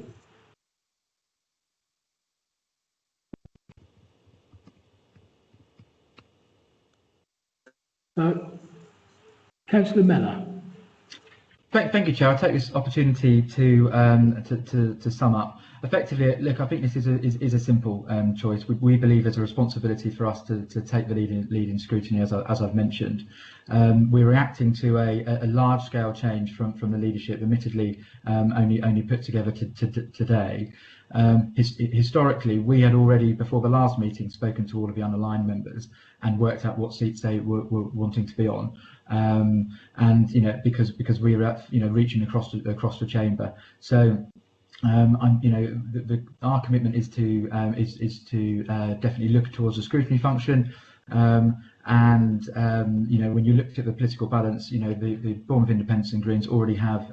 Councillor Mellor. Thank you, Chair. I'll take this opportunity to sum up. Effectively, look, I think this is a simple choice. We believe there's a responsibility for us to take the lead in scrutiny, as I've mentioned. We're reacting to a large-scale change from the leadership, admittedly only put together today. Historically, we had already, before the last meeting, spoken to all of the underlying members and worked out what seats they were wanting to be on. And you know, because we were reaching across the chamber. So our commitment is to definitely look towards the scrutiny function. And when you looked at the political balance, the Bournemouth Independents and Greens already have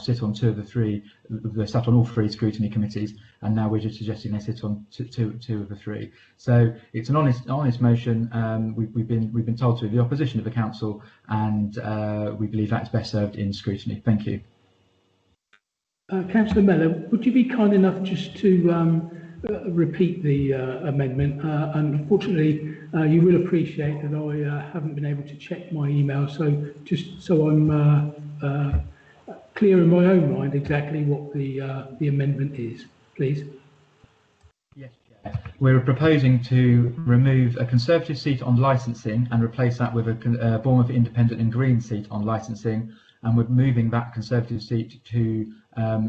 sit on 2 of the 3. They sat on all 3 scrutiny committees, and now we're just suggesting they sit on two of the 3. So it's an honest motion. We've been told to the opposition of the council, and we believe that's best served in scrutiny. Thank you. Councillor Mellor, would you be kind enough just to repeat the amendment? Unfortunately, you will appreciate that I haven't been able to check my email, so just so I'm clear in my own mind exactly what the amendment is, please. Yes, Chair. We're proposing to remove a Conservative seat on licensing and replace that with a Bournemouth Independent and Green seat on licensing, and we're moving that Conservative seat to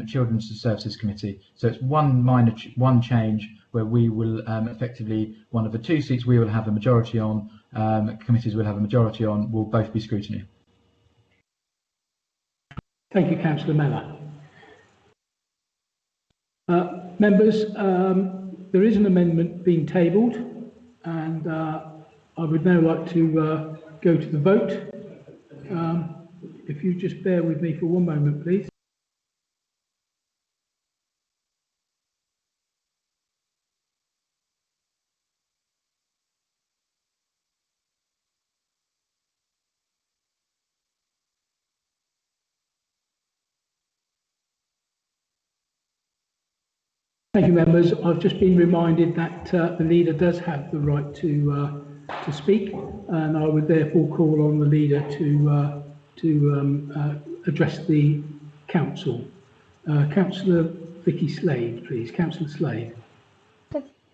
Children's Services Committee. So it's one change where we will effectively, one of the 2 seats we will have a majority on, committees will have a majority on, will both be scrutiny. Thank you, Councillor Mellor. Members, there is an amendment being tabled, and I would now like to go to the vote. If you just bear with me for one moment, please. Thank you, members. I've just been reminded that the leader does have the right to speak, and I would therefore call on the leader to address the council. Councillor Vicky Slade, please. Councillor Slade.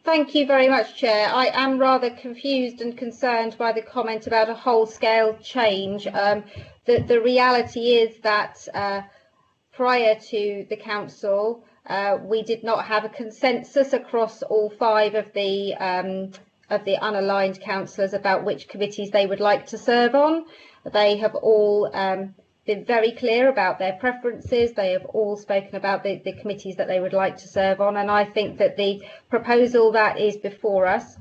Thank you very much, Chair. I am rather confused and concerned by the comment about a whole-scale change. The reality is that prior to the council, we did not have a consensus across all 5 of the unaligned councillors about which committees they would like to serve on. They have all been very clear about their preferences. They have all spoken about the committees that they would like to serve on, and I think that the proposal that is before us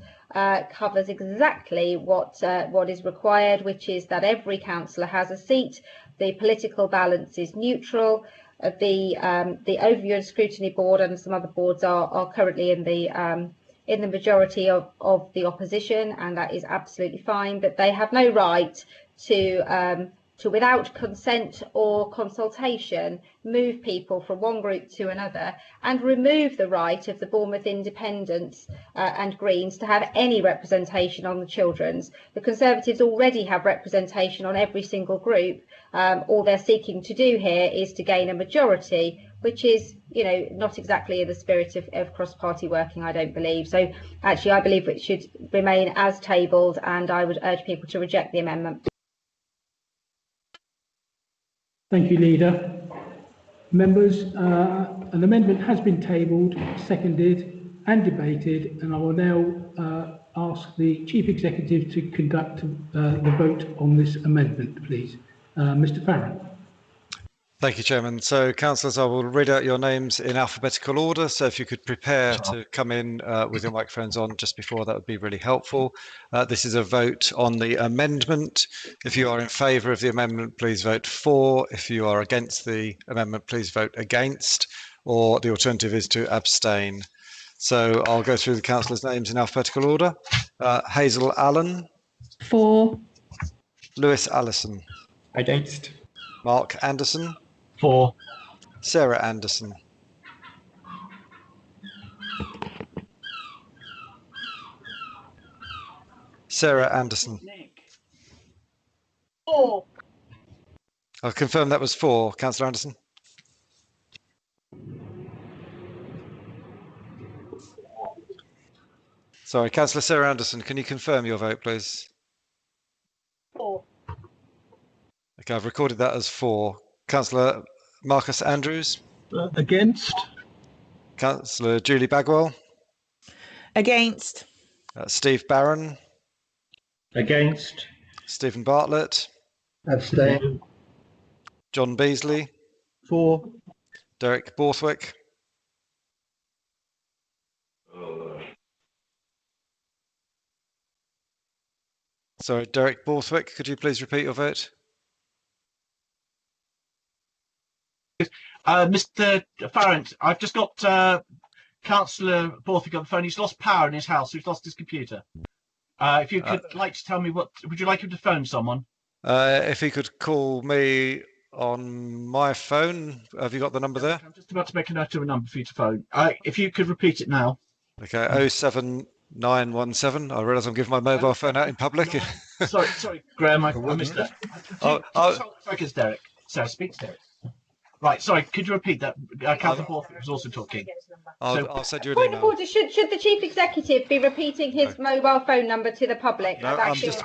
covers exactly what is required, which is that every councillor has a seat. The political balance is neutral. The Overview and Scrutiny Board and some other boards are currently in the majority of the opposition, and that is absolutely fine. But they have no right to to, without consent or consultation, move people from one group to another and remove the right of the Bournemouth Independents and Greens to have any representation on the Children's. The Conservatives already have representation on every single group. All they're seeking to do here is to gain a majority, which is, you know, not exactly in the spirit of cross-party working, I don't believe. So actually, I believe it should remain as tabled, and I would urge people to reject the amendment. Thank you, Leader. Members, an amendment has been tabled, seconded and debated, and I will now ask the Chief Executive to conduct the vote on this amendment, please. Mr. Farron. Thank you, Chairman. So, councillors, I will read out your names in alphabetical order. So if you could prepare to come in with your microphones on just before, that would be really helpful. This is a vote on the amendment. If you are in favour of the amendment, please vote for. If you are against the amendment, please vote against. Or the alternative is to abstain. So I'll go through the councillors' names in alphabetical order. Hazel Allen. For. Lewis Allison. Against. Mark Anderson. For. Sarah Anderson. Sarah Anderson. For. I'll confirm that was for. Councillor Anderson. Sorry, Councillor Sarah Anderson, can you confirm your vote, please? For. Okay, I've recorded that as for. Councillor Marcus Andrews. Against. Councillor Julie Bagwell. Against. Steve Barron. Against. Stephen Bartlett. Abstain. John Beasley. For. Derek Borthwick. Sorry, Derek Borthwick, could you please repeat your vote? Mr. Farrant, I've just got Councillor Borthwick on the phone. He's lost power in his house. He's lost his computer. If you could like to tell me would you like him to phone someone? If he could call me on my phone. Have you got the number there? I'm just about to make a note of a number for you to phone. If you could repeat it now. Okay, 07917. I realise I'm giving my mobile phone out in public. Sorry, Graham, I missed that. Focus, Derek. Sorry, speak to Derek. Right, sorry, could you repeat that? Councillor Borthwick was also talking. I'll send you an Point email. of order, should the Chief Executive be repeating his mobile phone number to the public? No, I'm just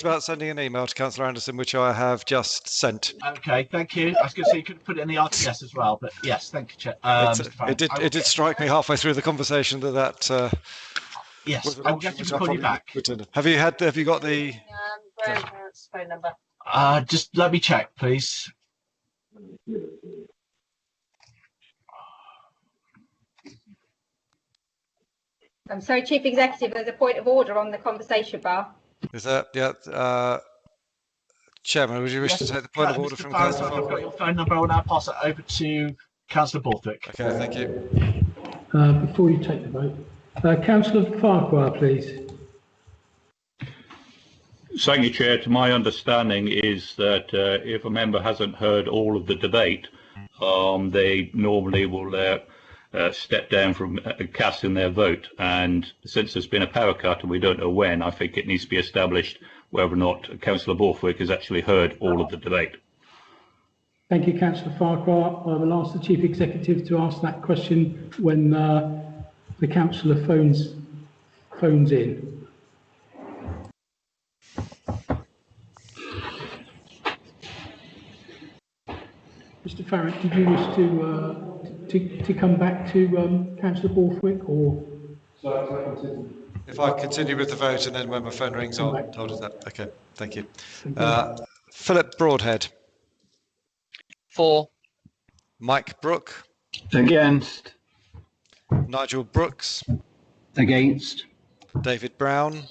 about sending an email to Councillor Anderson, which I have just sent. Okay, thank you. I was going to say you could put it in the RTS as well, but yes, thank you, Chair. It did strike me halfway through the conversation that yes, I'll get him to call you back. Have you got the grandparents' phone number? Just let me check, please. I'm sorry, Chief Executive, there's a point of order on the conversation bar. Is that, yeah, Chairman, would you wish to take the point of order from Councillor I've got your phone number. I will now pass it over to Councillor Borthwick. Okay, thank you. Before you take the vote, Councillor Farquhar, please. Thank you, Chair. To my understanding is that if a member hasn't heard all of the debate, they normally will step down from casting their vote. And since there's been a power cut and we don't know when, I think it needs to be established whether or not Councillor Borthwick has actually heard all of the debate. Thank you, Councillor Farquhar. I will ask the Chief Executive to ask that question when the councillor phones in. Mr. Farrant, did you wish to come back to Councillor Borthwick, or? If I continue with the vote and then when my phone rings, I'll hold it up. Okay, thank you. Philip Broadhead. For. Mike Brook. Against. Nigel Brooks. Against. David Brown.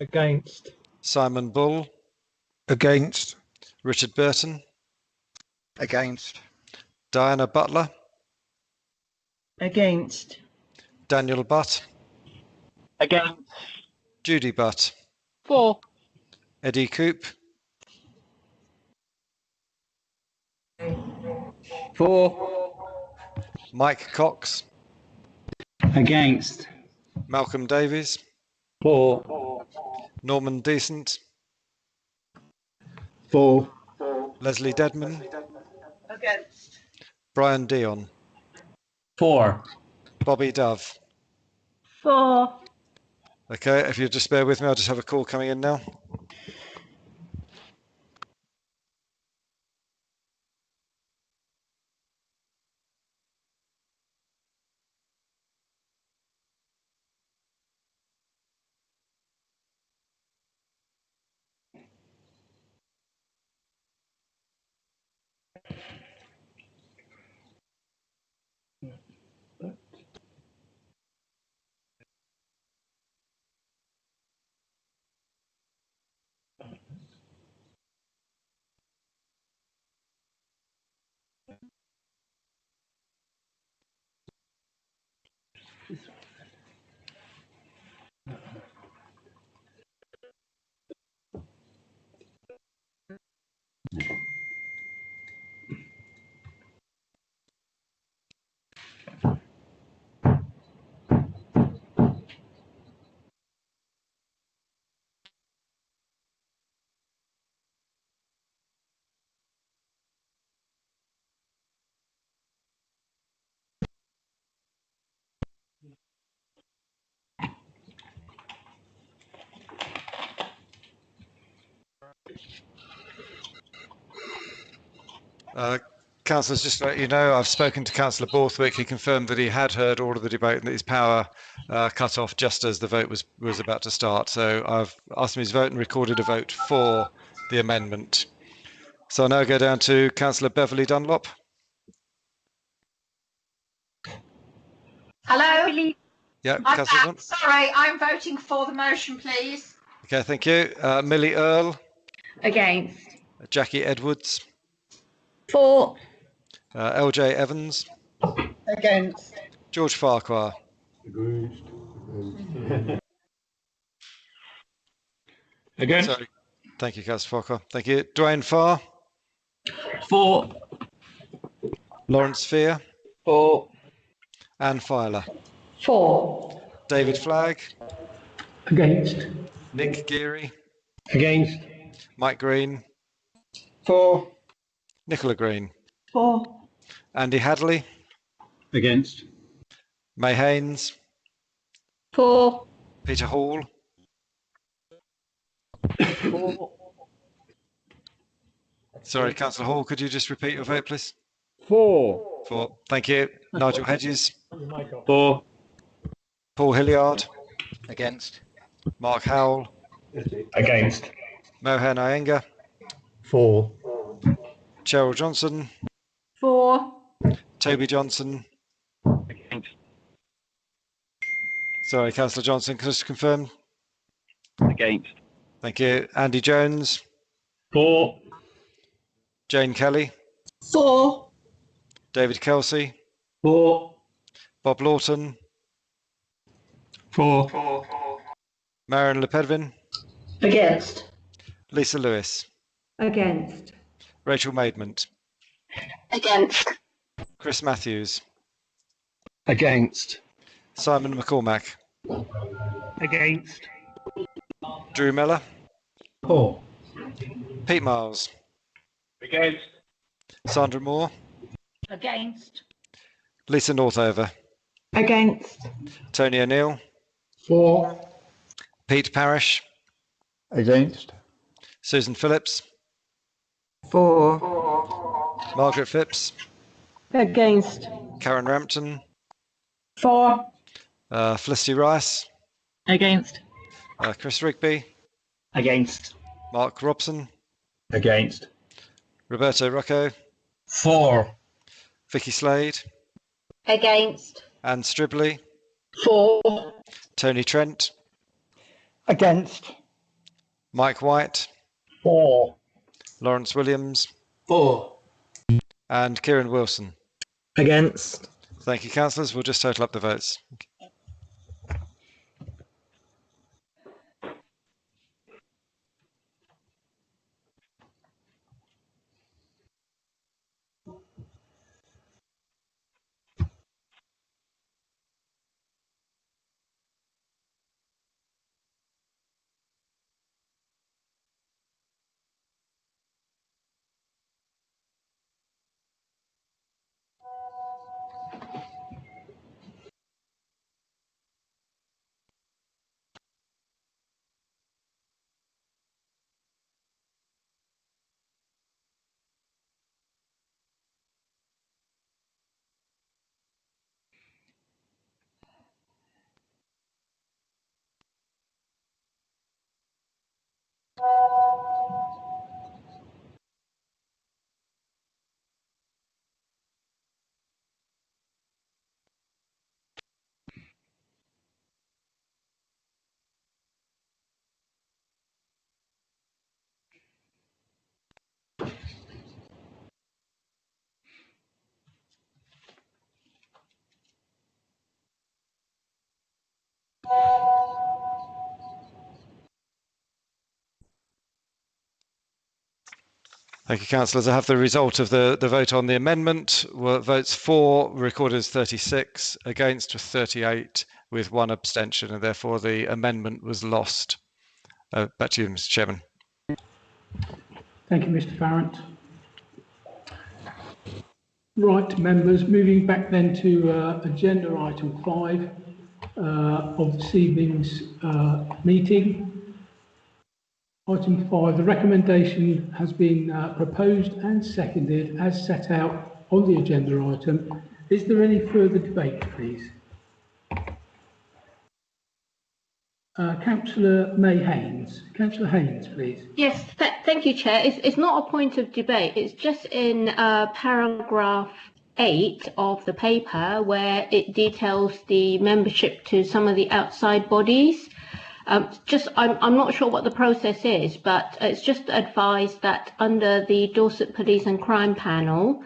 Against. Simon Bull. Against. Richard Burton. Against. Diana Butler. Against. Daniel Butt. Against. Judy Butt. For. Eddie Coop. For. Mike Cox. Against. Malcolm Davies. For. Norman Decent. For. Leslie Dedman. Against. Brian Dion. For. Bobby Dove. For. Okay, if you just bear with me, I'll just have a call coming in now. Councillors, just to let you know, I've spoken to Councillor Borthwick. He confirmed that he had heard all of the debate and that his power cut off just as the vote was about to start. So I've asked him his vote and recorded a vote for the amendment. So I'll now go down to Councillor Beverley Dunlop. Hello? Yeah, I'm Councillor back. Dunlop. Sorry, I'm voting for the motion, please. Okay, thank you. Millie Earle. Against. Jackie Edwards. For. LJ Evans. Against. George Farquhar. Against. Sorry. Thank you, Councillor Farquhar. Thank you. Dwayne Farr. For. Lawrence Fear. For. Anne Filer. For. David Flagg. Against. Nick Geary. Against. Mike Green. For. Nicola Green. For. Andy Hadley. Against. May Haynes. For. Peter Hall. For. Sorry, Councillor Hall, could you just repeat your vote, please? For. For. Thank you. Nigel Hedges. For. Paul Hilliard. Against. Mark Howell. Against. Mohan Iyengar. For. Cheryl Johnson. For. Toby Johnson. Against. Sorry, Councillor Johnson, can I just confirm? Against. Thank you. Andy Jones. For. Jane Kelly. For. David Kelsey. For. Bob Lawton. For. Marion Le Pedvin. Against. Lisa Lewis. Against. Rachel Maidment. Against. Chris Matthews. Against. Simon McCormack. Against. Drew Miller. For. Pete Miles. Against. Sandra Moore. Against. Lisa Northover. Against. Tony O'Neill. For. Pete Parish. Against. Susan Phillips. For. Margaret Phipps. Against. Karen Rampton. For. Felicity Rice. Against. Chris Rigby. Against. Mark Robson. Against. Roberto Rocco. For. Vicky Slade. Against. Anne Stribley. For. Tony Trent. Against. Mike White. For. Lawrence Williams. For. And Kieran Wilson. Against. Thank you, councillors. We'll just total up the votes. Thank you, councillors. I have the result of the vote on the amendment. Votes for recorded as 36, against 38, with 1 abstention, and therefore the amendment was lost. Back to you, Mr. Chairman. Thank you, Mr. Farrant. Right, members, moving back then to agenda item 5 of this evening's meeting. Item 5, the recommendation has been proposed and seconded as set out on the agenda item. Is there any further debate, please? Councillor May Haynes. Councillor Haynes, please. Yes, thank you, Chair. It's not a point of debate. It's just in paragraph 8 of the paper where it details the membership to some of the outside bodies. I'm not sure what the process is, but it's just advised that under the Dorset Police and Crime Panel,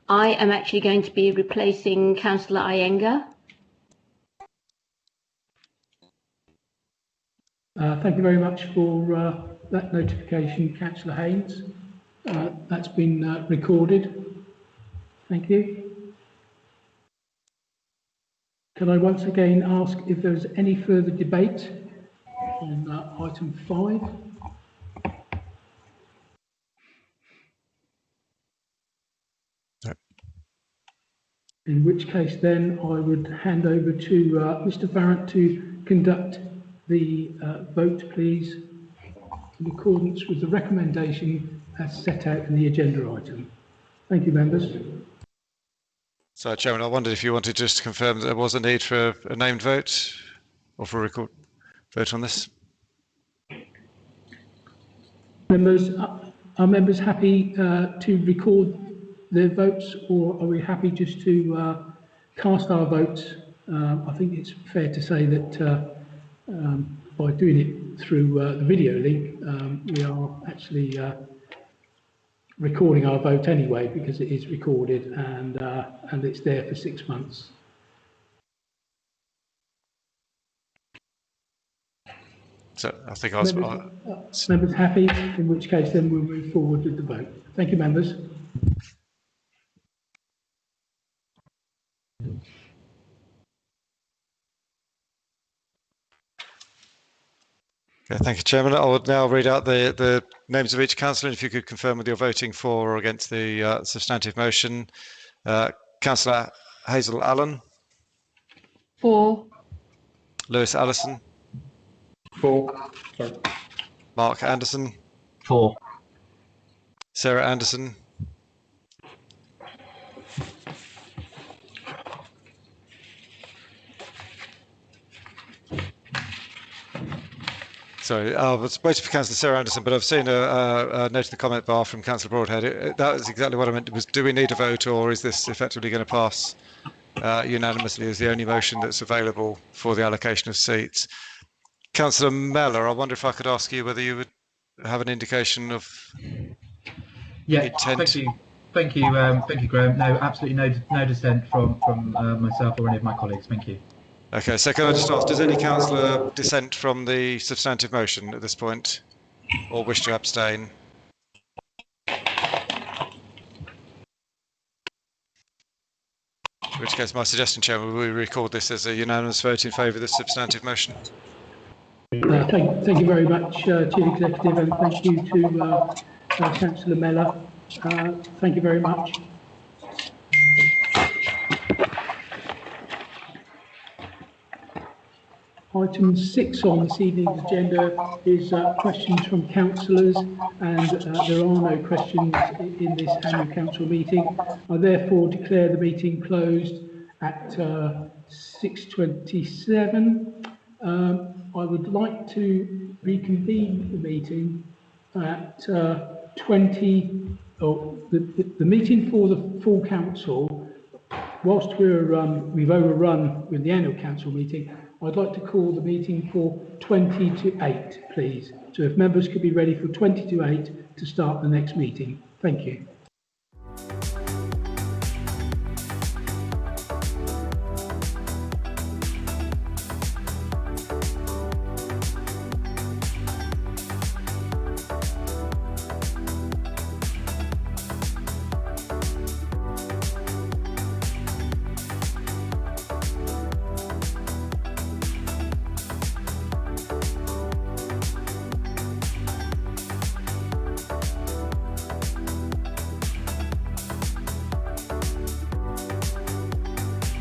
I am actually going to be replacing Councillor Iyengar. Thank you very much for that notification, Councillor Haynes. That's been recorded. Thank you. Can I once again ask if there's any further debate on item 5? No. In which case then I would hand over to Mr. Farrant to conduct the vote, please, in accordance with the recommendation as set out in the agenda item. Thank you, members. So, Chairman, I wondered if you wanted just to confirm that there was a need for a named vote or for a record vote on this. Members, are members happy to record their votes, or are we happy just to cast our votes? I think it's fair to say that by doing it through the video link, we are actually recording our vote anyway, because it is recorded and it's there for 6 months. So I think I was... Members happy, in which case then we'll move forward with the vote. Thank you, members. Okay, thank you, Chairman. I would now read out the names of each councillor, and if you could confirm whether you're voting for or against the substantive motion. Councillor Hazel Allen. For. Lewis Allison. For. Sorry. Mark Anderson. For. Sarah Anderson. Sorry, I was waiting for Councillor Sarah Anderson, but I've seen a note in the comment bar from Councillor Broadhead. That was exactly what I meant. Was, do we need a vote, or is this effectively going to pass unanimously as the only motion that's available for the allocation of seats? Councillor Mellor, I wonder if I could ask you whether you would have an indication of intent. Thank you, Graham. No, absolutely no dissent from myself or any of my colleagues. Thank you. Okay, so can I just ask, does any councillor dissent from the substantive motion at this point, or wish to abstain? In which case, my suggestion, Chairman, we record this as a unanimous vote in favour of the substantive motion. Thank you very much, Chief Executive, and thank you to Councillor Mellor. Thank you very much. Item 6 on this evening's agenda is questions from councillors, and there are no questions in this annual council meeting. I therefore declare the meeting closed at 6:27. I would like to reconvene the meeting at the meeting for the full council. Whilst we've overrun with the annual council meeting, I'd like to call the meeting for 20 to 8, please. So if members could be ready for 20 to 8 to start the next meeting. Thank you.